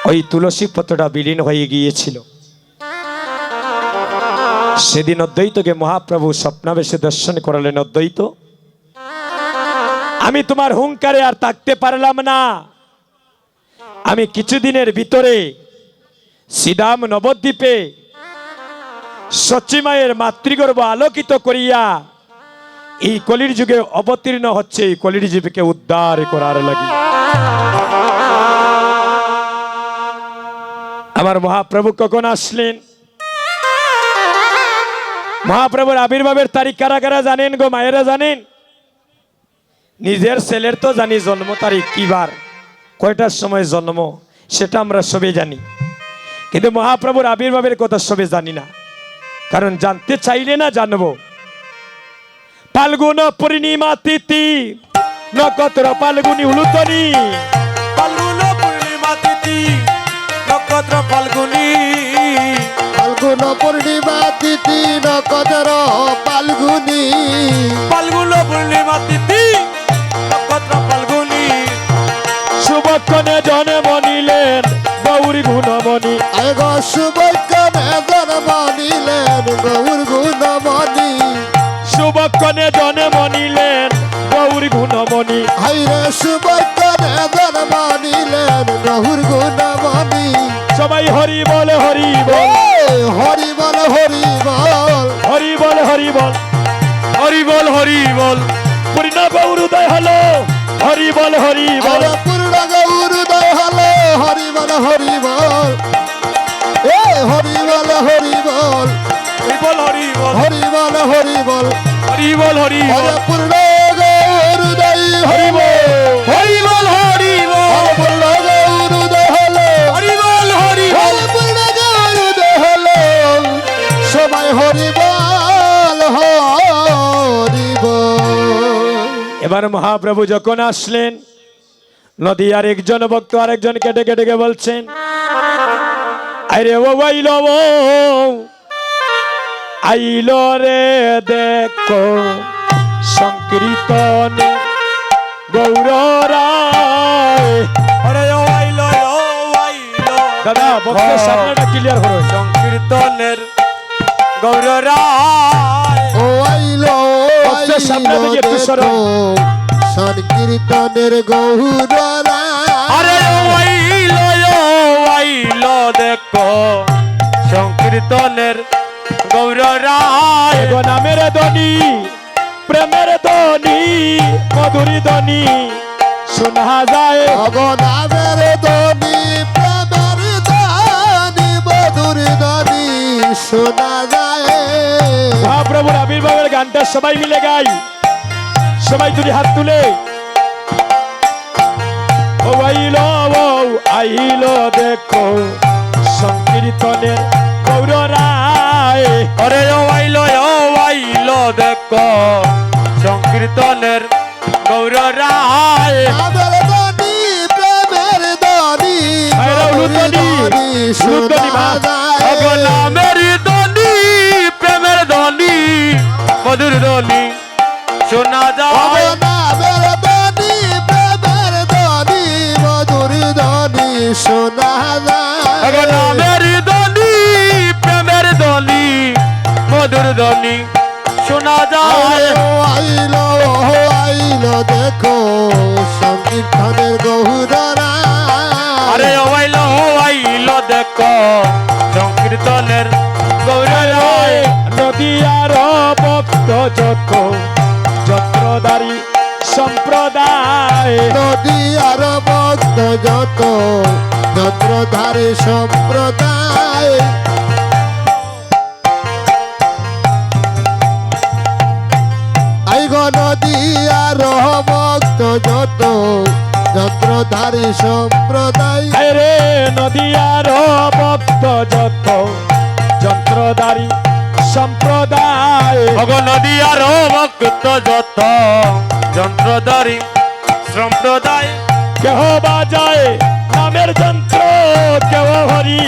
ওই তুলসী পত্রটা বিলীন হয়ে গিয়েছিল। সেদিন অদ্বৈতকে মহাপ্রভু স্বপ্নাবেশে দর্শন করালেন। অদ্বৈত, আমি তোমার হুঙ্কারে আর থাকতে পারলাম না, আমি কিছুদিনের ভিতরে শ্রীধাম নবদ্বীপে সচিমায়ের মাতৃগর্ভ আলোকিত করিয়া এই কলির যুগে অবতীর্ণ হচ্ছে, এই কলির জীবকে উদ্ধার করার লাগি। আমার মহাপ্রভু কখন আসলেন? মহাপ্রভুর আবির্ভাবের তারিখ কারা কারা জানেন গো? মায়েরা জানেন? নিজের ছেলের তো জানি জন্ম তারিখ, কি বার, কয়টার সময় জন্ম, সেটা আমরা সবে জানি, কিন্তু মহাপ্রভুর আবির্ভাবের কথা সবে জানি না, কারণ জানতে চাইলে না জানবো। ফাল্গুন পূর্ণিমা তিথি নক্ষত্র ফাল্গুনি উলুতনি, ফাল্গুন পূর্ণিমা তিথি নক্ষত্র ফাল্গুনি, ফাল্গুন পূর্ণিমা তিথি নক্ষত্র ফাল্গুনি, ফাল্গুন পূর্ণিমা তিথি নক্ষত্র ফাল্গুনি, শুভক্ষণে জন্ম নিলেন গৌরী গুণমণি, আগ শুভক্ষণে জন্ম নিলেন গৌর গুণমণি, শুভক্ষণে জন্ম নিলেন গৌরী গুণমণি, হাইরে শুভক্ষণে জন্ম নিলেন গৌর গুণমণি। সবাই হরি বল হরি বল, হরি বল হরি বল, হরি বল হরি বল, হরি বল হরি বল, পূর্ণ গৌর উদয় হলো, হরি বল হরি বল, পূর্ণ গৌর উদয় হলো, হরি বল হরি বল, এ হরি বল হরি বল, হরি বল হরি বল, হরি বল হরি বল, হরি বল হরি বল, পূর্ণ গৌর উদয় হরি হলো, বল, হরি বল হরি বল, পূর্ণ গৌর উদয় হলো, হরি বল হরি বল, পূর্ণ গৌর উদয় হলো, সবাই হরি বল হরি বল। এবার মহাপ্রভু যখন আসলেন, নদীর একজন ভক্ত আরেকজনকে ডেকে ডেকে বলছেন, আরে ও আইল ও আইল রে দেখো সংকীর্তনে গৌরায়। আরে ও আইলো দাদা ভক্তের সামনেটা ক্লিয়ার করো। সংকীর্তনের গৌর রায়, ও আইলো ভক্তের সামনে থেকে একটু সরো। সংকীর্তনের গৌরা, আরে ও আইলো দেখো সংকীর্তনের গৌর রায় এগো নামের ধ্বনি প্রেমের ধ্বনি মধুরী ধ্বনি শোনা যায় অগনামের ধ্বনি প্রেমের ধ্বনি মধুর ধ্বনি শোনা যায়। মহাপ্রভুর আবির্ভাবের গানটা সবাই মিলে গাই, সবাই যদি হাত তুলে। ও আইলো দেখো সংকীর্তনের গৌর রায়। অরে ও আইলো দেখো সংকীর্তনের গৌর রায় নামের ধ্বনি প্রেমের ধ্বনি ভাইরা মধুর উলুধ্বনি, ধ্বনি উলুধ্বনি মা। শোনা অগো যায়। নামের ধ্বনি প্রেমের ধ্বনি মধুর ধ্বনি শোনা যায় অগনামের ধ্বনি প্রেমের ধ্বনি মধুর ধ্বনি শোনা অগো যায়। নামের ধ্বনি প্রেমের ধ্বনি মধুর ধ্বনি শোনা যায় আইলো দেখো সংকীর্তনের গৌররা। আরে ও আইলো দেখো সংকীর্তনের গৌর রায় নদিয়ার ভক্ত যত যন্ত্রধারী সম্প্রদায়। নদী আর ভক্ত যত যন্ত্রধারী সম্প্রদায়। আইগ নদী আর ভক্ত যত যন্ত্রধারী সম্প্রদায়। রে নদিয়ার ভক্ত যত যন্ত্রধারী সম্প্রদায়। অগো নদিয়ার ভক্ত যত যন্ত্রধারী সম্প্রদায় কেহ বাজায় নামের যন্ত্র, কেহ হরি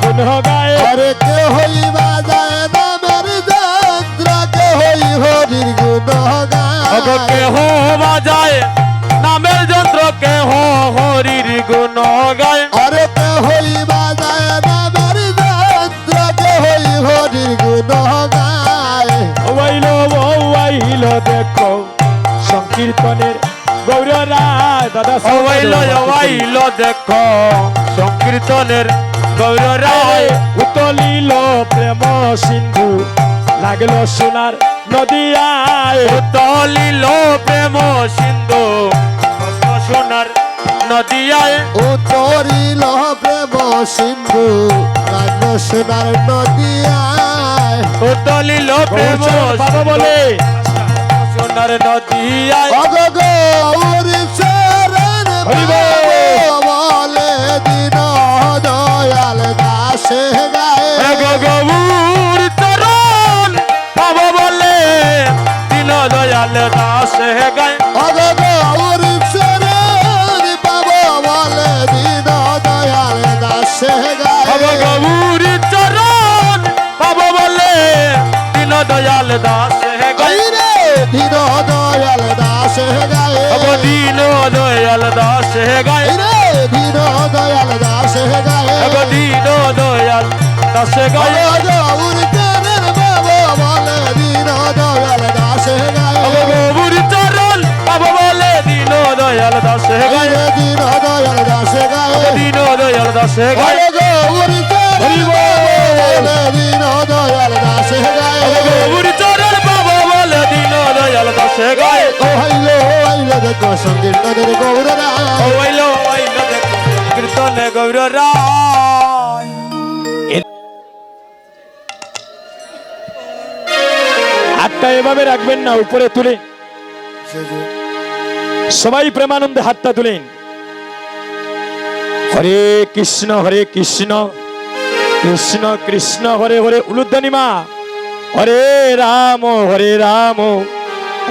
গুণ গায়। আরে কে হই বাজায় নামের যন্ত্র কে হই হরির গুণ অগো গায়। কেহ বাজায় নামের যন্ত্র কেহ হরির গুণ গায় আরে কে হই বাজায় নামের যন্ত্র কে হই হরির গুণ গায়। ওয়াইলো দেখো সংকীর্তনের গৌর রায়। দাদা ওয়াইল দেখো সংকীর্তনের গৌর রায় উতলিল প্রেম সিন্ধু লাগলো সোনার নদিয়ায়। তলিল প্রেম সিন্ধু সোনার নদিয়ায় উতরিল প্রেম সিন্ধু লাগলো সোনার নদিয়ায়। তলিল প্রেম বাবা বলে সোনার নদিয়ায় অগ গৌরী শরণ হরি পাবো বলে দিন দয়াল দাসে গায়ে। গৌর চরণ পাব বলে দিন দয়াল দাস গায় অগ গৌরী শরণ পাবো বলে দিন দয়াল দাসে গায়ে। গৌর চরণ পাব বলে দিন দয়াল দাস গায় রে দিন দয়াল দাসে গায়ে। দিন দয়াল দাস গায় রে দিন দয়াল দাসে গায়ে। দিন দয়াল দাস গায় গৌরী চরণ পাবো বলে দিন দয়াল দাসে গায়ে। গৌর চরণ পাব বলে দিন দয়াল দাস গায় দিন দয়াল দাসে গায়ে। দিন দয়াল দাস গায় গৌরী চরণ বলে দিন দয়াল দাসে গায়ে। গৌর চরণ পাব বলে দিন দয়াল দাস গায় ও হাইলো দেখো সংকীর্তনের গৌররা। ওইলো দেখো কীর্তনে গৌর রায় হাতটা এভাবে রাখবেন না, উপরে তুলে সবাই প্রেমানন্দে হাতটা তুলেন। হরে কৃষ্ণ কৃষ্ণ কৃষ্ণ হরে হরে। উলুধ্বনি মা। হরে রাম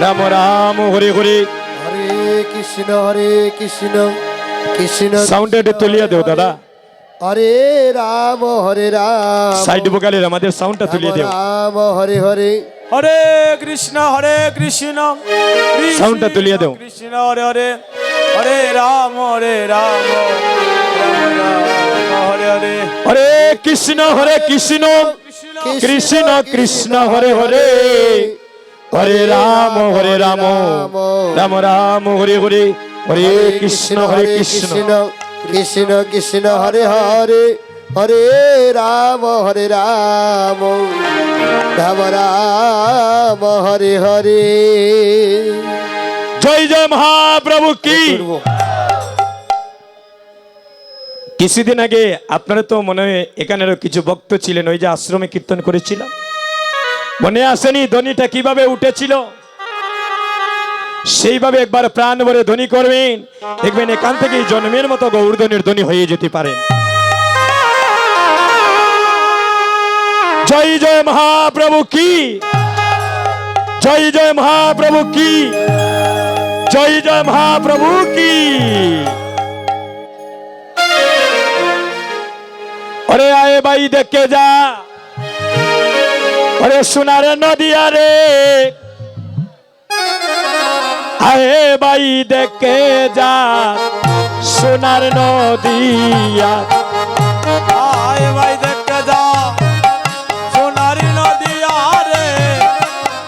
রাম রাম হরে হরে। হরে কৃষ্ণ কৃষ্ণ সাউন্ড একটু তুলিয়া দেও দাদা। হরে রাম সাইড ভোকালের আমাদের সাউন্ডটা তুলিয়ে দেও। রাম হরে হরে। হরে কৃষ্ণ কৃষ্ণ সাউন্ডটা তুলিয়ে দাও। কৃষ্ণ হরে হরে হরে রাম রাম হরে হরে হরে কৃষ্ণ কৃষ্ণ কৃষ্ণ হরে হরে। হরে রাম রাম রাম হরে হরে। হরে কৃষ্ণ কৃষ্ণ কৃষ্ণ কৃষ্ণ হরে হরে। হরে রাম রাম রাম হরে হরে। জয় জয় মহাপ্রভু কি। কিছুদিন আগে আপনারা তো মনে হয় এখানেরও কিছু ভক্ত ছিলেন, ওই যে আশ্রমে কীর্তন করেছিলাম, মনে আসেনি ধ্বনিটা কিভাবে উঠেছিল? সেইভাবে একবার প্রাণ ভরে ধ্বনি করবেন, দেখবেন এখান থেকেই জন্মের মতো গৌরধ্বনির ধ্বনি হয়ে যেতে পারেন। জয় জয় মহাপ্রভু কি, জয় জয় মহাপ্রভু কি, জয় জয় মহাপ্রভু কি। अरे आए भाई देख के जा, अरे सुना रे नदिया रे, आए भाई देख के जा सोनार नदिया। आए भाई देख के जा सोनारी नदिया रे,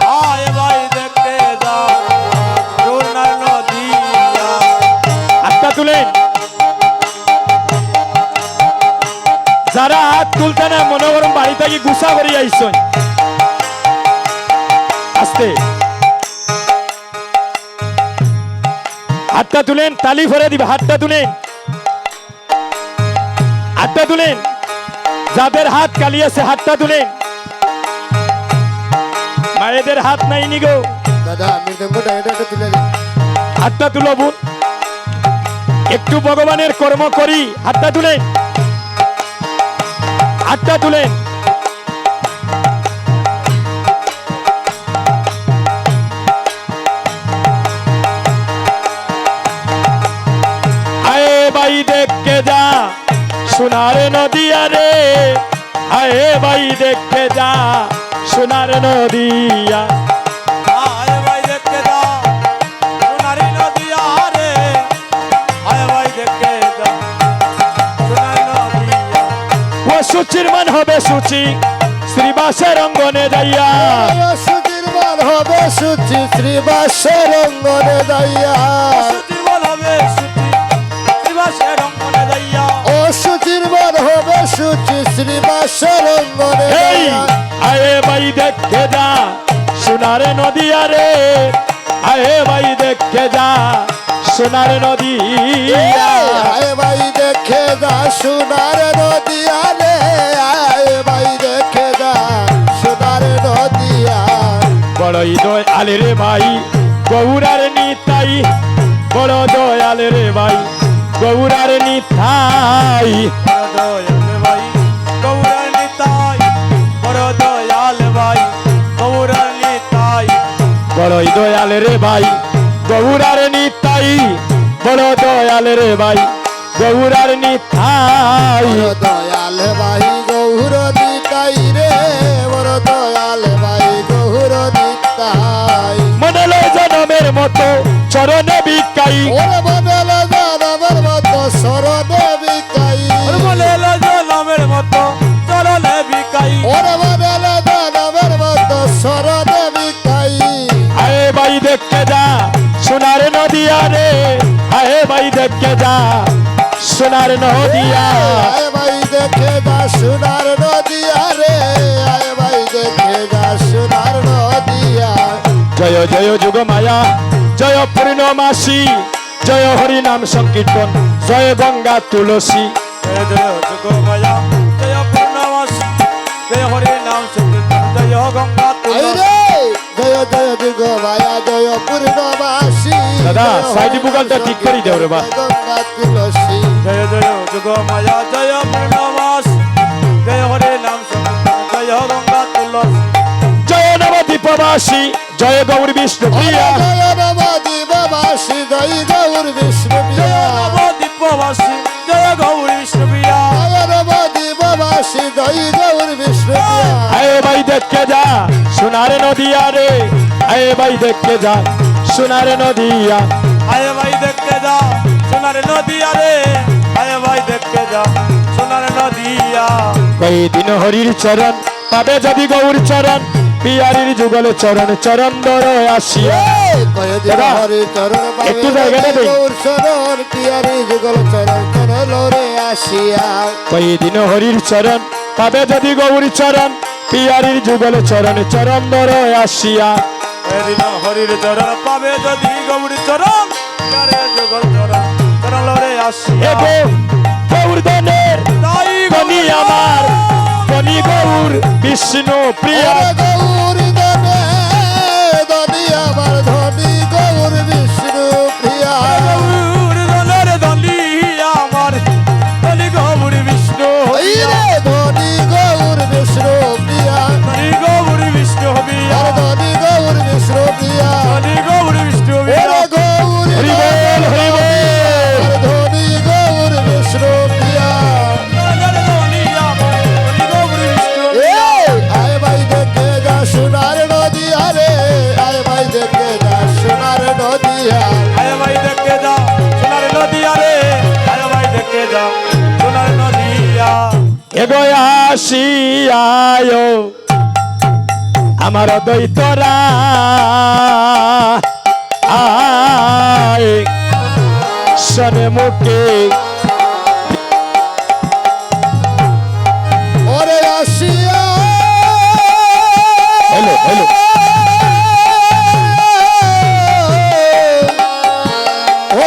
आए भाई देख के जा सोनार नदिया। हातটা তুলেন, যারা হাত তুলতে না মনে করুন বাড়ি থেকে গুছা করে আইসন। আস্তে হাতটা তুলেন, তালি ভরে দিবে। হাতটা তুলেন, হাতটা তুলেন, যাদের হাত কালি আছে হাতটা তুলেন। মায়েদের হাত নাই নি গো, দাদা মৃদঙ্গটা এটা তুলে দিন। হাতটা তুলো বোন, একটু ভগবানের কর্ম করি। হাতটা তুলেন, হাতটা তুলেন। আয়ে ভাই দেখ কে যা সোনার নদিয়া রে, আয়ে ভাই দেখ কে যা সোনার নদিয়া। आए भाई देख के जा सोनारी नदिया रे, आए भाई देख के जा सोनारी नदिया। ও সুচির মান হবে সুচি শ্রীবাসের অঙ্গনে যাইয়া। সুচির মান হবে সুচি শ্রীবাসের অঙ্গনে যাইয়া। সুচির বল হবে সুচি শ্রীবাসের অঙ্গনে যাইয়া। ও সুচির মান হবে সুচি শ্রীবাসের অঙ্গনে এই যাইয়া। আয়ে ভাই দেখে যা সোনার নদিয়া রে, আয়ে ভাই দেখে যা সোনার নদিয়া। আয় ভাই দেখে যা সোনার নদিয়া রে, আয় ভাই দেখে যা সোনার নদিয়া। বড়ই দয়াল রে ভাই গৌরার নিতাই, বড় দয়াল রে ভাই গৌরার নিতাই। বড় দয়াল ভাই গৌরার নিতাই, বড় দয়াল ভাই গৌরার নিতাই। বড়ই দয়াল রে ভাই গৌরার নিতাই, বড় দয়াল রে ভাই গৌরার নিতাই। বড় দয়াল ভাই গৌর নিতাই রে, বড় দয়াল ভাই গৌর নিতাই। মনে জনমের মতো চরণে বিকাই, ওরে বদল জানাবার মতো শরণে বিকাই। ওর বলে এলো জনমের মতো চরণে বিকাই। ওরে বদল জানাবার মতো শরণে বিকাই। আয়ে ভাই দেখে যা সোনার নদিয়া রে, আয়ে ভাই দেখে যা সোনার নদিয়া। আয় ভাই দেখে যা সোনার নদিয়া রে, আয় ভাই দেখে যা সোনার নদিয়া। জয় জয় যুগ মায়া, জয় পূর্ণমাসী, জয় হরি নাম সংকীর্তন, জয় গঙ্গা তুলসী। জয় জয় যোগমায়া, জয় পূর্ণমাসী, জয় হরি নাম সংকীর্তন, জয় গঙ্গা আই তুলসী। রে জয় জয় যুগ মায়া, জয় পূর্ণমাসী। দাদা, জয় সাইড হরি বুকালটা ঠিক করে দাও রে বা। গঙ্গা তুলসী। জয় জয় যোগমায়া, জয় পূর্ণমাসী, জয় হরি নাম সংকীর্তন, জয় গঙ্গা তুলসী। জয় নবদ্বীপবাসী, জয় গৌর বিষ্ণু প্রিয়া। জয় নবদ্বীপবাসী, জয় গৌর বিষ্ণু জয় প্রিয়া। নবদ্বীপবাসী, জয় গৌর বিষ্ণুপ্রিয়া। জয় নবদ্বীপবাসী, জয় গৌর বিষ্ণু প্রিয়া। আয়ে ভাই দেখে যা সোনার নদিয়া রে, আয়ে ভাই দেখে যা সোনার নদিয়া। আয় ভাই দেখতে যা সোনার নদিয়া রে, আয় ভাই দেখতে যা সোনার নদিয়া। কই দিন হরির চরণ পাবে যদি গৌর চরণ, পিয়ারির যুগল চরণ চরণ ধরে আসিয়া কয়েদিন দাদা, হরি চরণ পাবে একটু জায়গাটা দিন। গৌর চরণ পিয়ারি যুগল চরণ চরণ লরে আসিয়া কয়দিন হরির চরণ পাবে যদি গৌরী চরণ পিয়ারির যুগল চরণ চরণ ধরে আসিয়া এদিন হরির চরণ পাবে যদি গৌরী চরণ আরে যুগল চরণ চরণ লরে আসিয়া এগো গৌরধনের তাই ধনী আমার ধনী গৌর বিষ্ণু প্রিয়া ওরে গৌর দনে ধনী আমার ধনী গৌর বিষ্ণু প্রিয়া গৌর দলের দলি আমার দলি গৌর বিষ্ণু ওই রে ধনী গৌর বিষ্ণু প্রিয়া দলি গৌর বিষ্ণু বিয়া আর ধনী গৌর বিষ্ণু প্রিয়া দলি গৌর বিষ্ণু বিয়া ওরে গৌর হরি বল হরি বল আর ধনী গৌর বিষ্ণু প্রিয়া দলের দলি আমার দলি গৌর বিষ্ণু এ আয় ভাই দেখে যা সোনার নদিয়া রে আয় ভাই দেখে যা সোনার নদিয়া আয় ভাই দেখে যা সোনার নদিয়া রে আয় ভাই দেখে যা সোনার নদিয়া এগো আসিয়ায় আমার দৈতরা আয় সনে মুখে ওরে আসিয়া হ্যালো হ্যালো ও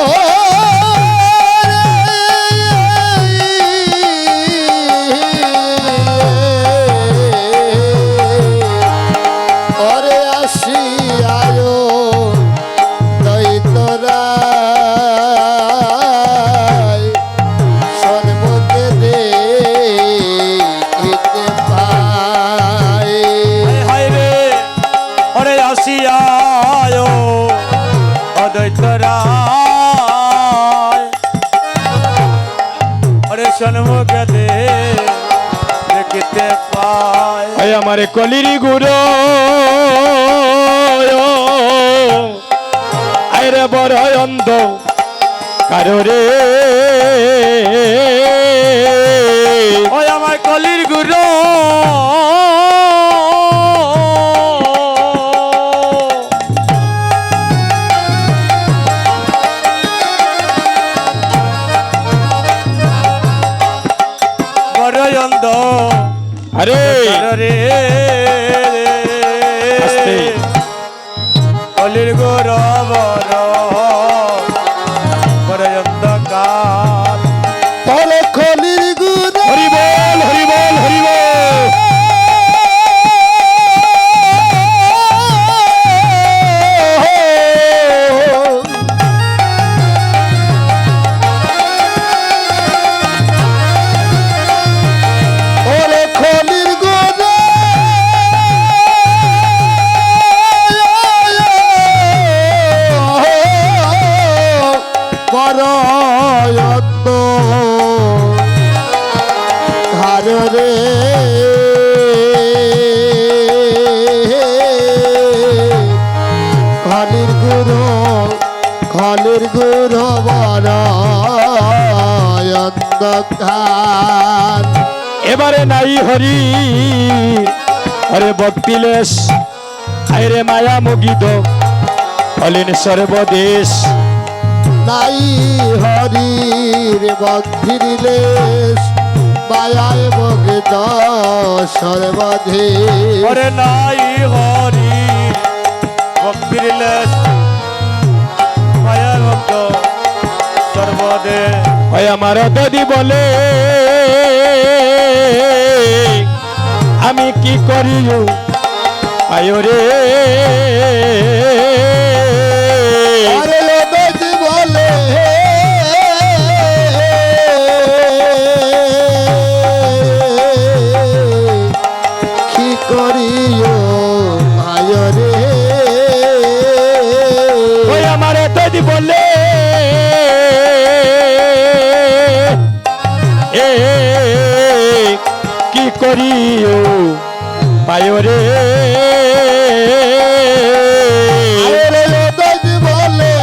ওরে আসিয়ায় দৈতরা সন্মুখে দেখিতে পাই হায় রে ওরে আসিয়ায় অদ্বৈতরায় ওরে সন্মুখে দেখিতে পায় ওই আমার কলির গুরু আরে বড় অন্ধ কারো রে ওই আমার কলির গুরু বড় অন্ধ আরে রে আস্তে। কলির গুরু বড় অন্ধকার তোর খলির গুরু হরি বল হরি বল হরি বল তোর খলির গুরু বরয়ত ধার রে খলির গুরু বরয়ত ধার এবারে নাই হরি আরে ভক্তিলেশ আরে মায়া মুগিদ হলেন সর্বদেশ নাই হরির ভক্তির লেশ মায়ায় ভগত সর্বধে ওরে নাই হরি ভক্তির লেশ মায়ার ভক্ত সর্বদে ওই আমার দাদি বলে আমি কি করিও আয় রে আরে লোদজ বলে কি করিও ভাই রে ওই আমার দাদি বলে এ কি করিও পায় রে আরে লোদজ বলে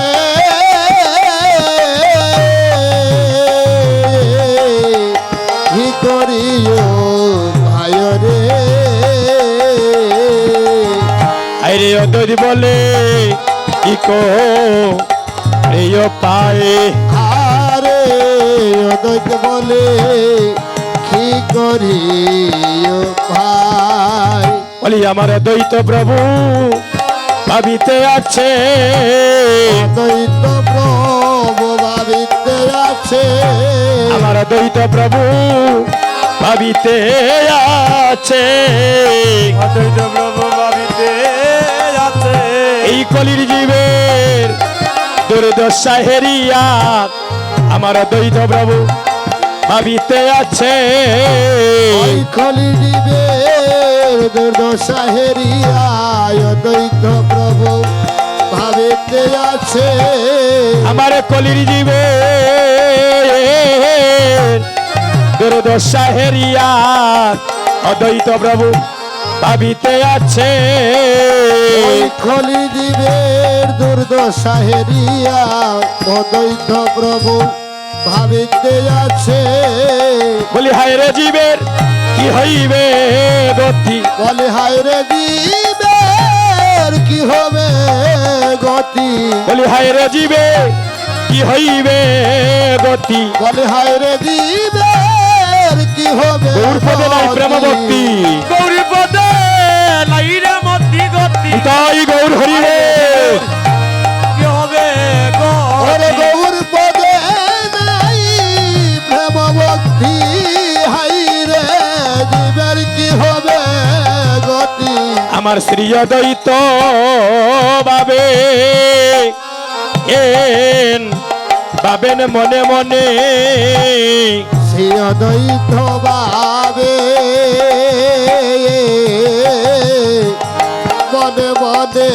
কি করিও ভাই রে অদ্বৈত বলে কি কো প্রিয় পায়ে আরে অদ্বৈত বলে কি করি ও ভাই বলি আমার দ্বৈত প্রভু ভাবিতে আছে অদ্বৈত প্রভু ভাবিতে আছে আমার দ্বৈত প্রভু ভাবিতে আছে অদ্বৈত প্রভু ভাবিতে আছে এই কলির জীবের দুর্দশা হেরিয়া আমার দ্বৈত প্রভু ভাবিতে আছে ওই কলি জীবের দুর্দশা হেরিয়া অদ্বৈত প্রভু ভাবিতে আছে আমার কলির জীবের দুর্দশা হেরিয়া অদ্বৈত প্রভু ভাবিতে আছে ওই কলি জীবের দুর্দশা হেরিয়া অদ্বৈত প্রভু ভাবিতে আছে বলি হায় রে জীবের কি হইবে গতি বলে হায় রে জীবের কি হবে গতি বলি হায় রে জীবের কি হইবে গতি বলে হায় রে জীবের কি হবে গৌর পদে নাই প্রেম গতি? ভক্তি গৌরী পদে নাই রে মতি গতি তাই গৌর হরি রে কি হবে ওরে গতি গৌর পদে নাই প্রেম ভক্তি হাই রে জীবের কি হবে গতি আমার শ্রী অদ্বৈত বাবে এন ভাবেন মনে মনে সে অদ্বৈত ভাবে মনে মনে